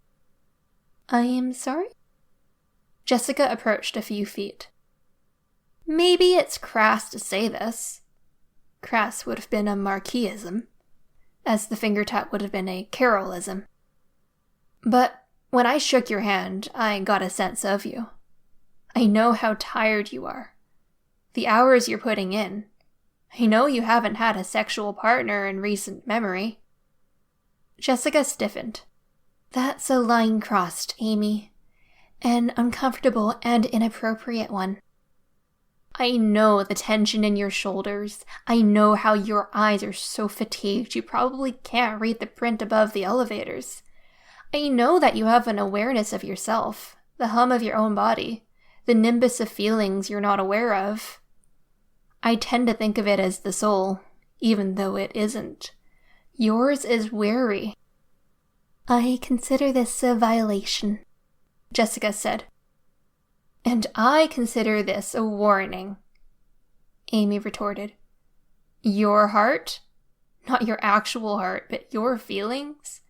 I am sorry? Jessica approached a few feet. Maybe it's crass to say this. Crass would have been a Marquisism, as the finger tap would have been a Carolism. But when I shook your hand, I got a sense of you. I know how tired you are. The hours you're putting in. I know you haven't had a sexual partner in recent memory. Jessica stiffened. That's a line crossed, Amy. An uncomfortable and inappropriate one. I know the tension in your shoulders. I know how your eyes are so fatigued you probably can't read the print above the elevators. I know that you have an awareness of yourself, the hum of your own body, the nimbus of feelings you're not aware of. I tend to think of it as the soul, even though it isn't. Yours is weary. I consider this a violation, Jessica said. And I consider this a warning, Amy retorted. Your heart? Not your actual heart, but your feelings?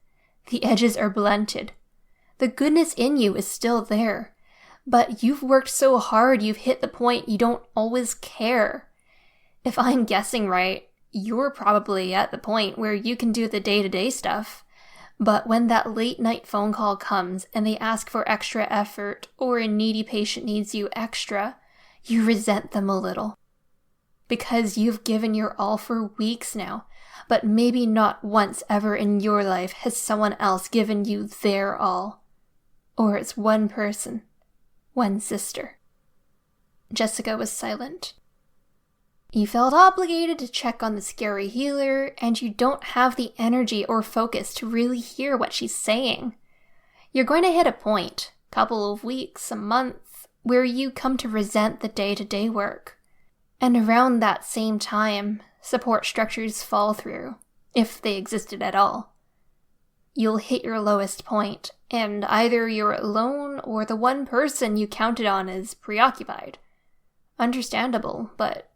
The edges are blunted. The goodness in you is still there, but you've worked so hard you've hit the point you don't always care. If I'm guessing right, you're probably at the point where you can do the day-to-day stuff. But when that late-night phone call comes and they ask for extra effort or a needy patient needs you extra, you resent them a little. Because you've given your all for weeks now, but maybe not once ever in your life has someone else given you their all. Or it's one person, one sister. Jessica was silent. You felt obligated to check on the scary healer, and you don't have the energy or focus to really hear what she's saying. You're going to hit a point, couple of weeks, a month, where you come to resent the day-to-day work. And around that same time, support structures fall through, if they existed at all. You'll hit your lowest point, and either you're alone or the one person you counted on is preoccupied. Understandable, but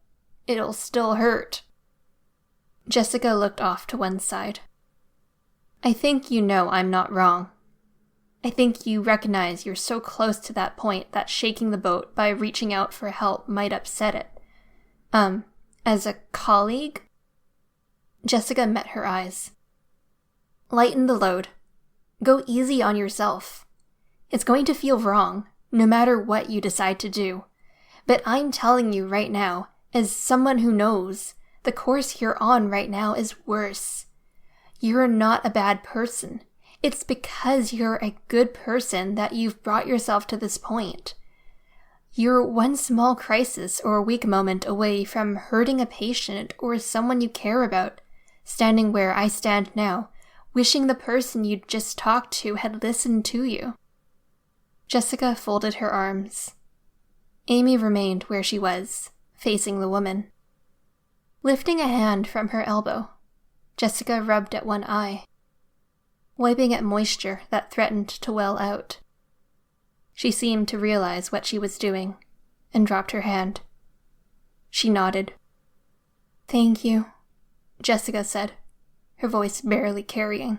it'll still hurt. Jessica looked off to one side. I think you know I'm not wrong. I think you recognize you're so close to that point that shaking the boat by reaching out for help might upset it. As a colleague? Jessica met her eyes. Lighten the load. Go easy on yourself. It's going to feel wrong, no matter what you decide to do. But I'm telling you right now, as someone who knows, the course you're on right now is worse. You're not a bad person. It's because you're a good person that you've brought yourself to this point. You're one small crisis or weak moment away from hurting a patient or someone you care about, standing where I stand now, wishing the person you'd just talked to had listened to you. Jessica folded her arms. Amy remained where she was, facing the woman. Lifting a hand from her elbow, Jessica rubbed at one eye, wiping at moisture that threatened to well out. She seemed to realize what she was doing, and dropped her hand. She nodded. "Thank you," Jessica said, her voice barely carrying.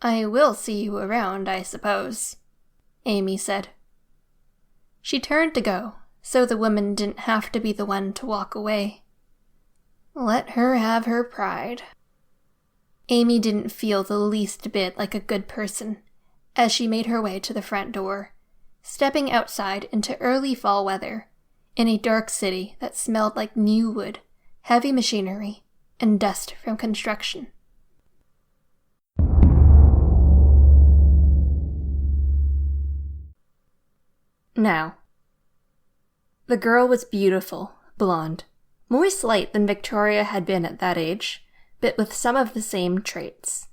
"I will see you around, I suppose," Amy said. She turned to go, so the woman didn't have to be the one to walk away. Let her have her pride. Amy didn't feel the least bit like a good person as she made her way to the front door, stepping outside into early fall weather, in a dark city that smelled like new wood, heavy machinery, and dust from construction. Now, the girl was beautiful, blonde, more slight than Victoria had been at that age, but with some of the same traits.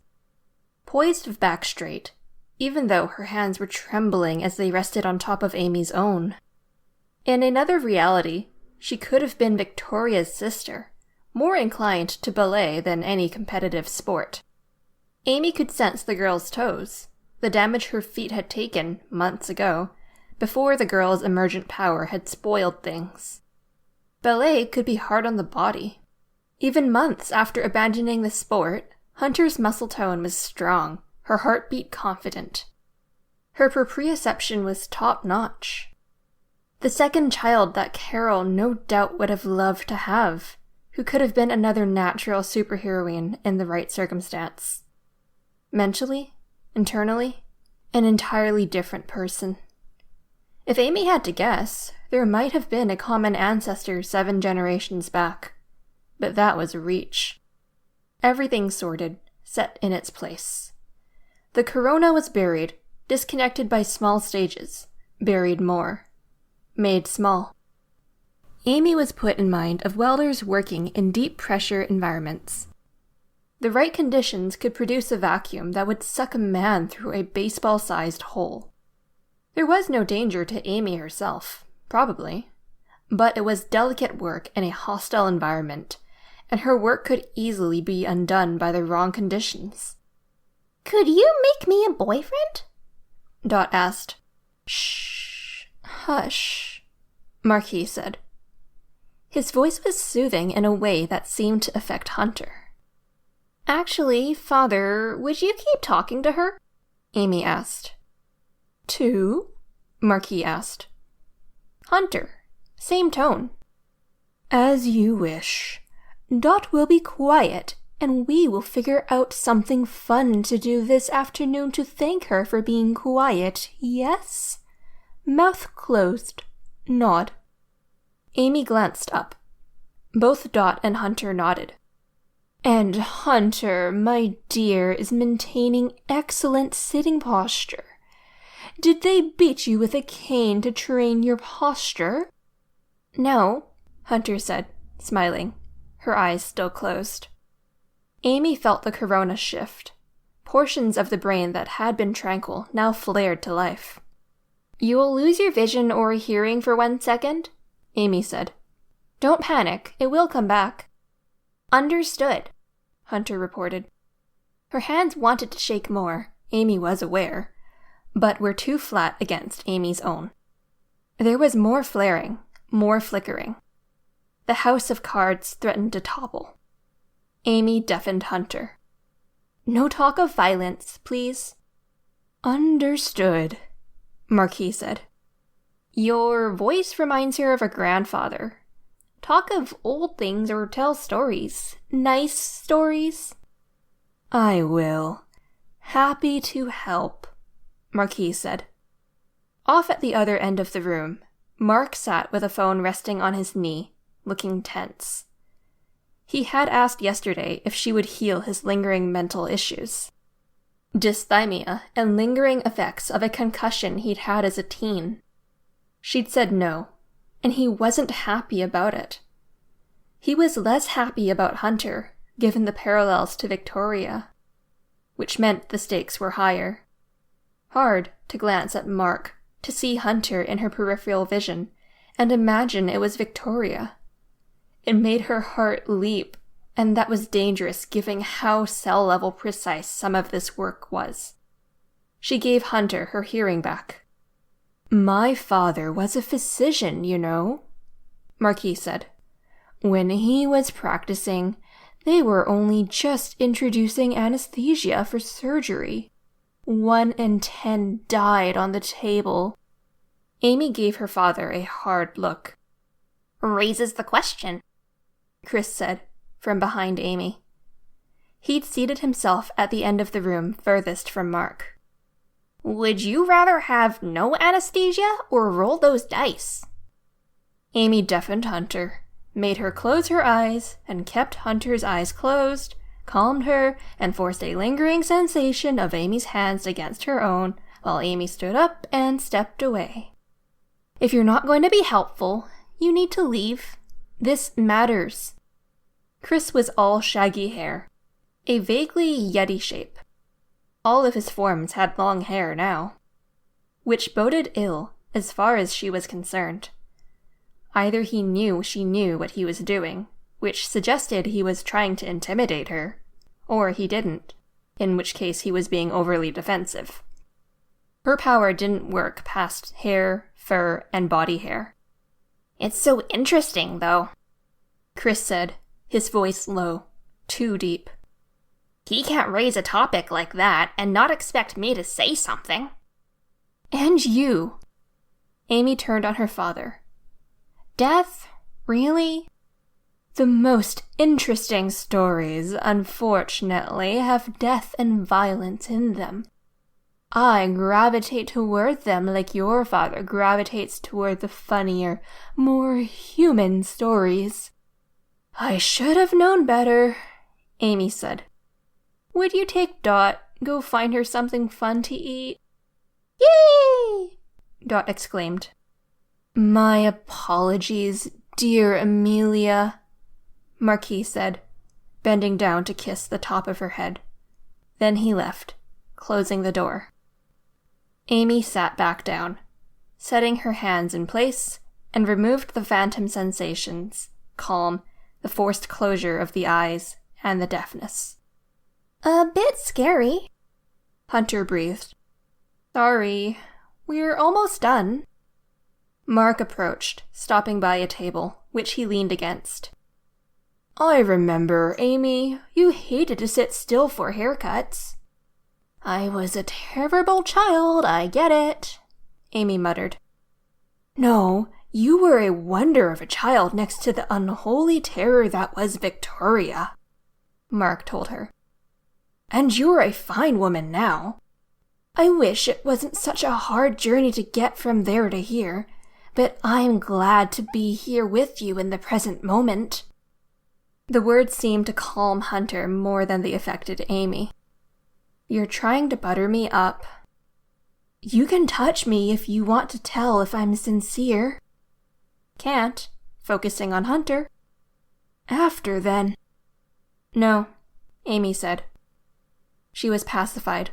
Poised with back straight, even though her hands were trembling as they rested on top of Amy's own. In another reality, she could have been Victoria's sister, more inclined to ballet than any competitive sport. Amy could sense the girl's toes, the damage her feet had taken months ago, before the girl's emergent power had spoiled things. Ballet could be hard on the body. Even months after abandoning the sport, Hunter's muscle tone was strong, her heartbeat confident. Her proprioception was top-notch. The second child that Carol no doubt would have loved to have, who could have been another natural superheroine in the right circumstance. Mentally, internally, an entirely different person. If Amy had to guess, there might have been a common ancestor 7 generations back. But that was a reach. Everything sorted, set in its place. The corona was buried, disconnected by small stages, buried more, made small. Amy was put in mind of welders working in deep pressure environments. The right conditions could produce a vacuum that would suck a man through a baseball-sized hole. There was no danger to Amy herself, probably, but it was delicate work in a hostile environment, and her work could easily be undone by the wrong conditions. "Could you make me a boyfriend?" Dot asked. "Shh, hush," Marquis said. His voice was soothing in a way that seemed to affect Hunter. "Actually, Father, would you keep talking to her?" Amy asked. "To?" Marquis asked. "Hunter. Same tone." "As you wish. Dot will be quiet, and we will figure out something fun to do this afternoon to thank her for being quiet, yes? Mouth closed. Nod." Amy glanced up. Both Dot and Hunter nodded. "And Hunter, my dear, is maintaining excellent sitting posture. Did they beat you with a cane to train your posture?" "No," Hunter said, smiling, her eyes still closed. Amy felt the corona shift. Portions of the brain that had been tranquil now flared to life. "You will lose your vision or hearing for 1 second," Amy said. "Don't panic, it will come back." "Understood," Hunter reported. Her hands wanted to shake more, Amy was aware, but were too flat against Amy's own. There was more flaring, more flickering. The house of cards threatened to topple. Amy deafened Hunter. "No talk of violence, please." "Understood," Marquis said. "Your voice reminds her of a grandfather. Talk of old things or tell stories. Nice stories." "I will. Happy to help," Marquis said. Off at the other end of the room, Mark sat with a phone resting on his knee, looking tense. He had asked yesterday if she would heal his lingering mental issues. dysthymia and lingering effects of a concussion he'd had as a teen. She'd said no, and he wasn't happy about it. He was less happy about Hunter, given the parallels to Victoria, which meant the stakes were higher. Hard to glance at Mark, to see Hunter in her peripheral vision, and imagine it was Victoria. It made her heart leap, and that was dangerous given how cell-level precise some of this work was. She gave Hunter her hearing back. "My father was a physician, you know," Marquis said. "When he was practicing, they were only just introducing anesthesia for surgery. 1 in 10 died on the table." Amy gave her father a hard look. "Raises the question," Chris said, from behind Amy. He'd seated himself at the end of the room furthest from Mark. "Would you rather have no anesthesia or roll those dice?" Amy deafened Hunter, made her close her eyes, and kept Hunter's eyes closed, calmed her, and forced a lingering sensation of Amy's hands against her own, while Amy stood up and stepped away. "If you're not going to be helpful, you need to leave. This matters." Chris was all shaggy hair, a vaguely Yeti shape. All of his forms had long hair now, which boded ill as far as she was concerned. Either he knew she knew what he was doing, which suggested he was trying to intimidate her, or he didn't, in which case he was being overly defensive. Her power didn't work past hair, fur, and body hair. "It's so interesting, though," Chris said, his voice low, too deep. "He can't raise a topic like that and not expect me to say something." "And you." Amy turned on her father. "Death? Really? The most interesting stories, unfortunately, have death and violence in them. I gravitate toward them like your father gravitates toward the funnier, more human stories." "I should have known better," Amy said. "Would you take Dot, go find her something fun to eat?" "Yay!" Dot exclaimed. "My apologies, dear Amelia," Marquis said, bending down to kiss the top of her head. Then he left, closing the door. Amy sat back down, setting her hands in place, and removed the phantom sensations, calm, the forced closure of the eyes, and the deafness. "A bit scary," Hunter breathed. "Sorry, we're almost done." Mark approached, stopping by a table, which he leaned against. "I remember, Amy, you hated to sit still for haircuts." "I was a terrible child, I get it," Amy muttered. "No, you were a wonder of a child next to the unholy terror that was Victoria," Mark told her. "And you're a fine woman now. I wish it wasn't such a hard journey to get from there to here, but I'm glad to be here with you in the present moment." The words seemed to calm Hunter more than they affected Amy. "You're trying to butter me up. You can touch me if you want to tell if I'm sincere." "Can't," focusing on Hunter. "After, then." "No," Amy said. She was pacified,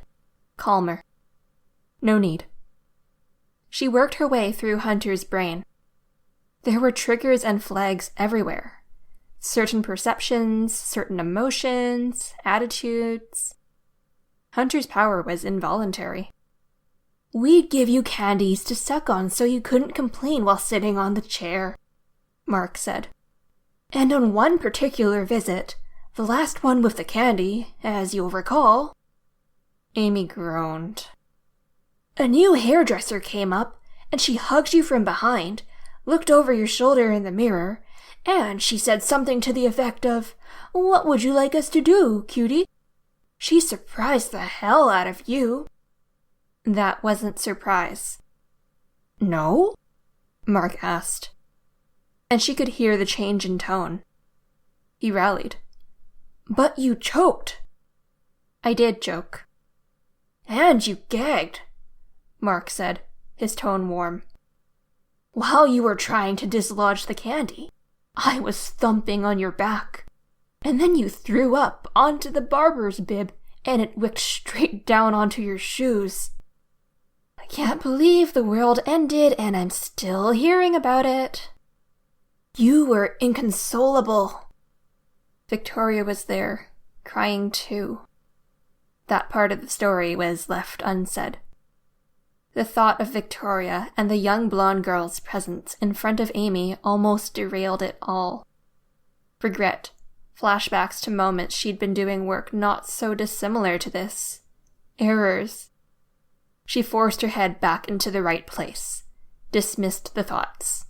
calmer. "No need." She worked her way through Hunter's brain. There were triggers and flags everywhere. Certain perceptions, certain emotions, attitudes. Hunter's power was involuntary. "We'd give you candies to suck on so you couldn't complain while sitting on the chair," Mark said. "And on one particular visit, the last one with the candy, as you'll recall," Amy groaned, "a new hairdresser came up, and she hugged you from behind, looked over your shoulder in the mirror, and she said something to the effect of, 'What would you like us to do, cutie?' She surprised the hell out of you." "That wasn't surprise." "No?" Mark asked. And she could hear the change in tone. He rallied. "But you choked." "I did choke." And you gagged, Mark said, his tone warm. While you were trying to dislodge the candy, I was thumping on your back. And then you threw up onto the barber's bib, and it wicked straight down onto your shoes. I can't believe the world ended, and I'm still hearing about it. You were inconsolable. Victoria was there, crying too. That part of the story was left unsaid. The thought of Victoria and the young blonde girl's presence in front of Amy almost derailed it all. Regret, flashbacks to moments she'd been doing work not so dissimilar to this. Errors. She forced her head back into the right place, dismissed the thoughts.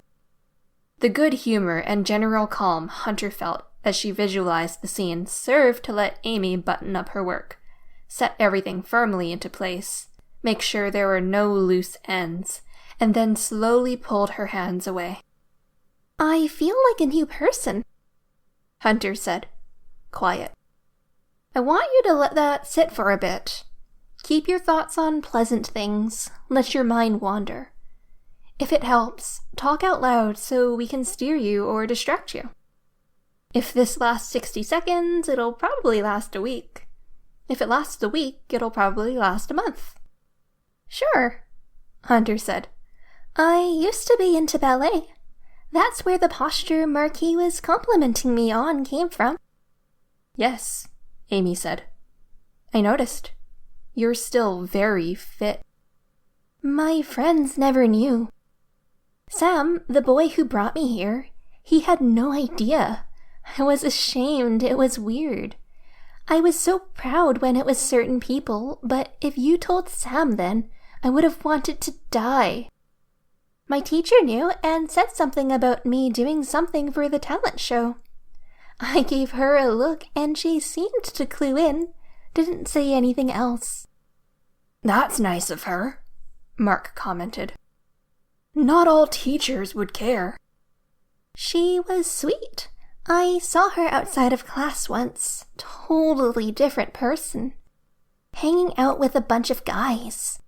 The good humor and general calm Hunter felt as she visualized the scene served to let Amy button up her work, set everything firmly into place, make sure there were no loose ends, and then slowly pulled her hands away. I feel like a new person, Hunter said, quiet. I want you to let that sit for a bit. Keep your thoughts on pleasant things. Let your mind wander. If it helps, talk out loud so we can steer you or distract you. If this lasts 60 seconds, it'll probably last a week. If it lasts a week, it'll probably last a month. Sure, Hunter said. I used to be into ballet. That's where the posture Marquis was complimenting me on came from. Yes, Amy said. I noticed. You're still very fit. My friends never knew. Sam, the boy who brought me here, he had no idea. I was ashamed. It was weird. I was so proud when it was certain people, but if you told Sam then, I would have wanted to die. My teacher knew and said something about me doing something for the talent show. I gave her a look and she seemed to clue in, didn't say anything else. That's nice of her, Mark commented. Not all teachers would care. She was sweet. I saw her outside of class once. Totally different person. Hanging out with a bunch of guys.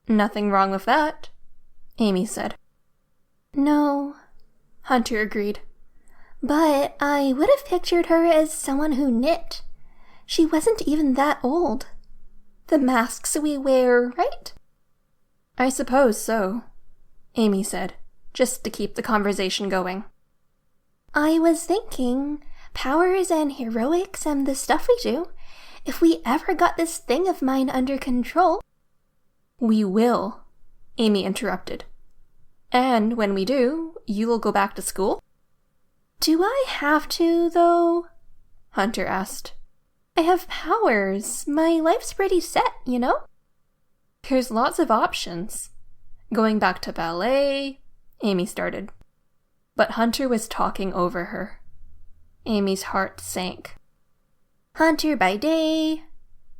Nothing wrong with that, Amy said. No, Hunter agreed. But I would have pictured her as someone who knit. She wasn't even that old. The masks we wear, right? I suppose so, Amy said, just to keep the conversation going. I was thinking, powers and heroics and the stuff we do, if we ever got this thing of mine under control... We will, Amy interrupted. And when we do, you will go back to school? Do I have to, though? Hunter asked. I have powers. My life's pretty set, you know? There's lots of options. Going back to ballet, Amy started. But Hunter was talking over her. Amy's heart sank. Hunter by day,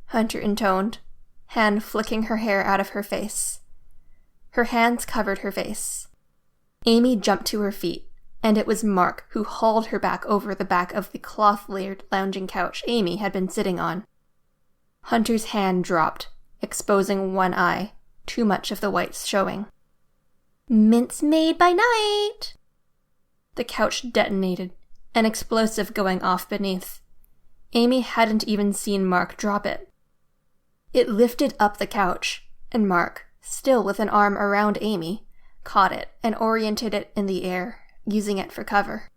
Hunter intoned, hand flicking her hair out of her face. Her hands covered her face. Amy jumped to her feet, and it was Mark who hauled her back over the back of the cloth-layered lounging couch Amy had been sitting on. Hunter's hand dropped, exposing one eye, too much of the whites showing. Mince made by night! The couch detonated, an explosive going off beneath. Amy hadn't even seen Mark drop it. It lifted up the couch, and Mark, still with an arm around Amy, caught it and oriented it in the air, using it for cover.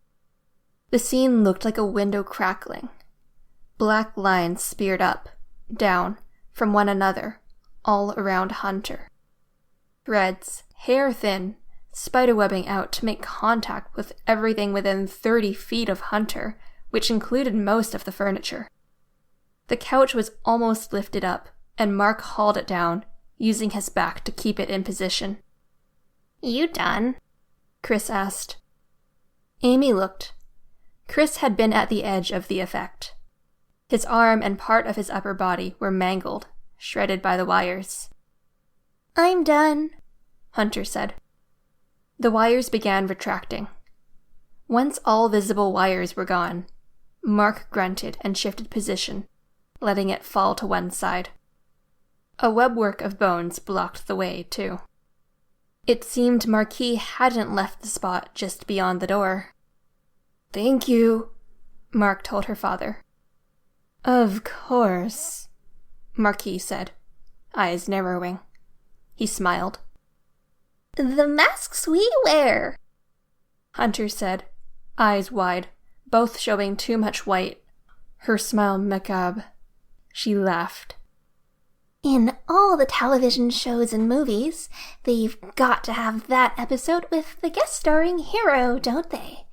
The scene looked like a window crackling. Black lines speared up, down, from one another, all around Hunter. Threads, hair-thin, spiderwebbing out to make contact with everything within 30 feet of Hunter, which included most of the furniture. The couch was almost lifted up, and Mark hauled it down, using his back to keep it in position. You done? Chris asked. Amy looked. Chris had been at the edge of the effect. His arm and part of his upper body were mangled, shredded by the wires. I'm done, Hunter said. The wires began retracting. Once all visible wires were gone, Mark grunted and shifted position, letting it fall to one side. A webwork of bones blocked the way, too. It seemed Marquis hadn't left the spot just beyond the door. "Thank you," Mark told her father. "Of course," Marquis said, eyes narrowing. He smiled. "The masks we wear," Hunter said, eyes wide, both showing too much white. Her smile macabre. She laughed. "In all the television shows and movies, they've got to have that episode with the guest starring hero, don't they?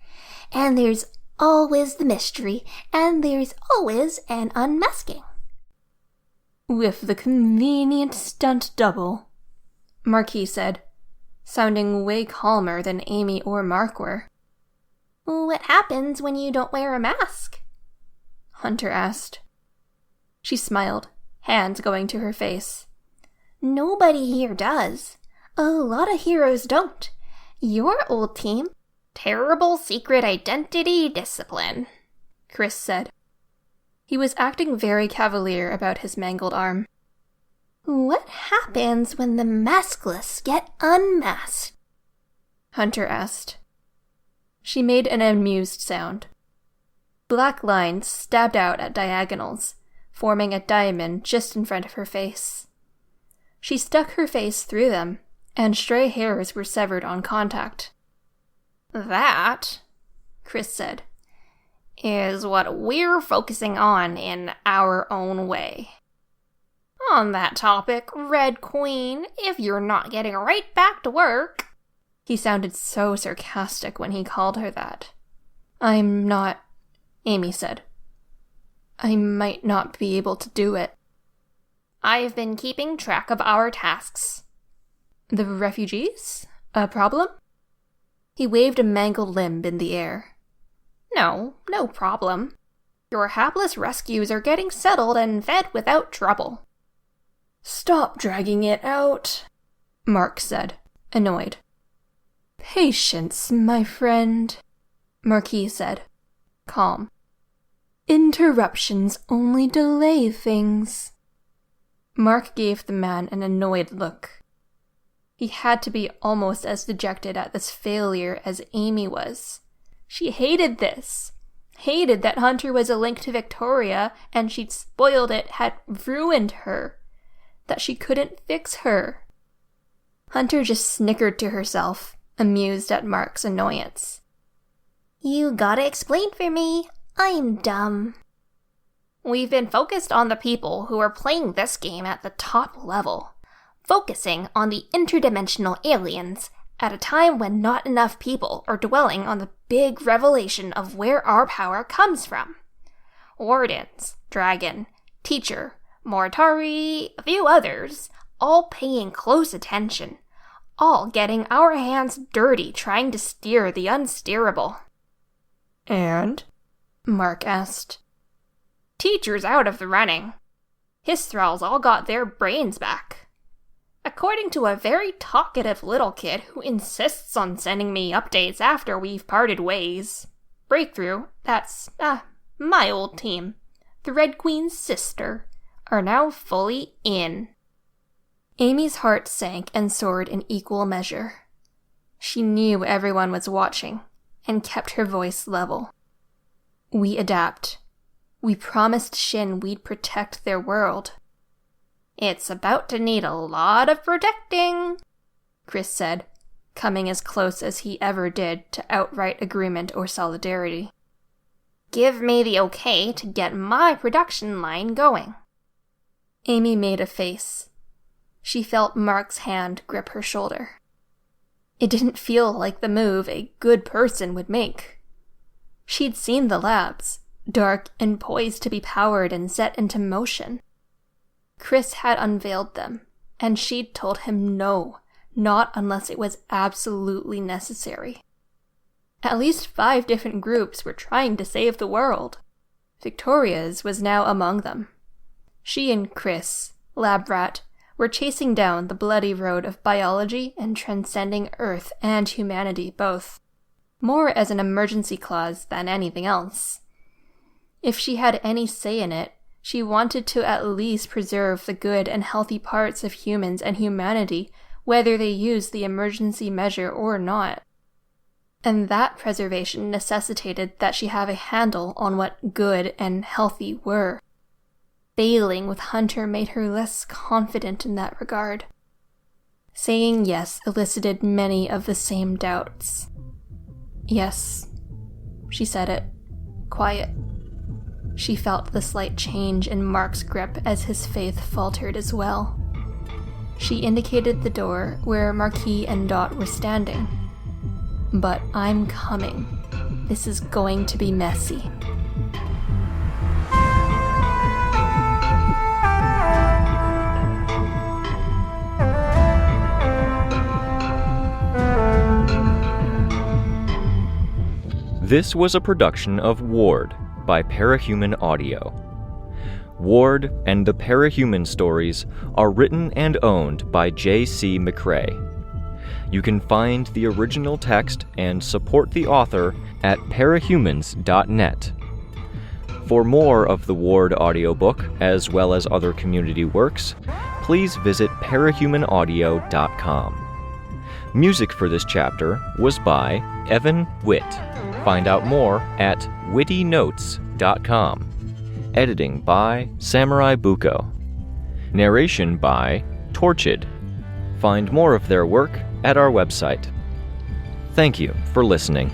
And there's always the mystery, and there's always an unmasking." "With the convenient stunt double," Marquis said, sounding way calmer than Amy or Mark were. "What happens when you don't wear a mask?" Hunter asked. She smiled, hands going to her face. "Nobody here does. A lot of heroes don't. Your old team, terrible secret identity discipline," Chris said. He was acting very cavalier about his mangled arm. "What happens when the maskless get unmasked?" Hunter asked. She made an amused sound. Black lines stabbed out at diagonals, forming a diamond just in front of her face. She stuck her face through them, and stray hairs were severed on contact. "That," Chris said, "is what we're focusing on in our own way. On that topic, Red Queen, if you're not getting right back to work..." He sounded so sarcastic when he called her that. "I'm not," Amy said. "I might not be able to do it." "I've been keeping track of our tasks." "The refugees? A problem?" He waved a mangled limb in the air. No problem. Your hapless rescues are getting settled and fed without trouble." "Stop dragging it out," Mark said, annoyed. "Patience, my friend," Marquis said, calm. "Interruptions only delay things." Mark gave the man an annoyed look. He had to be almost as dejected at this failure as Amy was. She hated this. Hated that Hunter was a link to Victoria and she'd spoiled it, had ruined her. That she couldn't fix her. Hunter just snickered to herself, amused at Mark's annoyance. "You gotta explain for me. I'm dumb." "We've been focused on the people who are playing this game at the top level. Focusing on the interdimensional aliens at a time when not enough people are dwelling on the big revelation of where our power comes from. Wardens, Dragon, Teacher, Moritari, a few others, all paying close attention, all getting our hands dirty trying to steer the unsteerable." "And?" Mark asked. "Teacher's out of the running. His thralls all got their brains back. According to a very talkative little kid who insists on sending me updates after we've parted ways. Breakthrough, that's, my old team, the Red Queen's sister, are now fully in." Amy's heart sank and soared in equal measure. She knew everyone was watching, and kept her voice level. "We adapt. We promised Shin we'd protect their world." "It's about to need a lot of protecting," Chris said, coming as close as he ever did to outright agreement or solidarity. "Give me the okay to get my production line going." Amy made a face. She felt Mark's hand grip her shoulder. It didn't feel like the move a good person would make. She'd seen the labs, dark and poised to be powered and set into motion. Chris had unveiled them, and she'd told him no, not unless it was absolutely necessary. At least 5 different groups were trying to save the world. Victoria's was now among them. She and Chris, Lab Rat, were chasing down the bloody road of biology and transcending Earth and humanity both, more as an emergency clause than anything else. If she had any say in it, She wanted to at least preserve the good and healthy parts of humans and humanity, whether they used the emergency measure or not. And that preservation necessitated that she have a handle on what good and healthy were. Failing with Hunter made her less confident in that regard. Saying yes elicited many of the same doubts. Yes, she said it, quiet. She felt the slight change in Mark's grip as his faith faltered as well. She indicated the door where Marquis and Dot were standing. But I'm coming. This is going to be messy. This was a production of Ward by Parahuman Audio. Ward and the Parahuman stories are written and owned by J.C. McCrae. You can find the original text and support the author at parahumans.net. For more of the Ward audiobook, as well as other community works, please visit parahumanaudio.com. Music for this chapter was by Evan Witt. Find out more at wittynotes.com. Editing by SamuraiBuko. Narration by Torchide. Find more of their work at our website. Thank you for listening.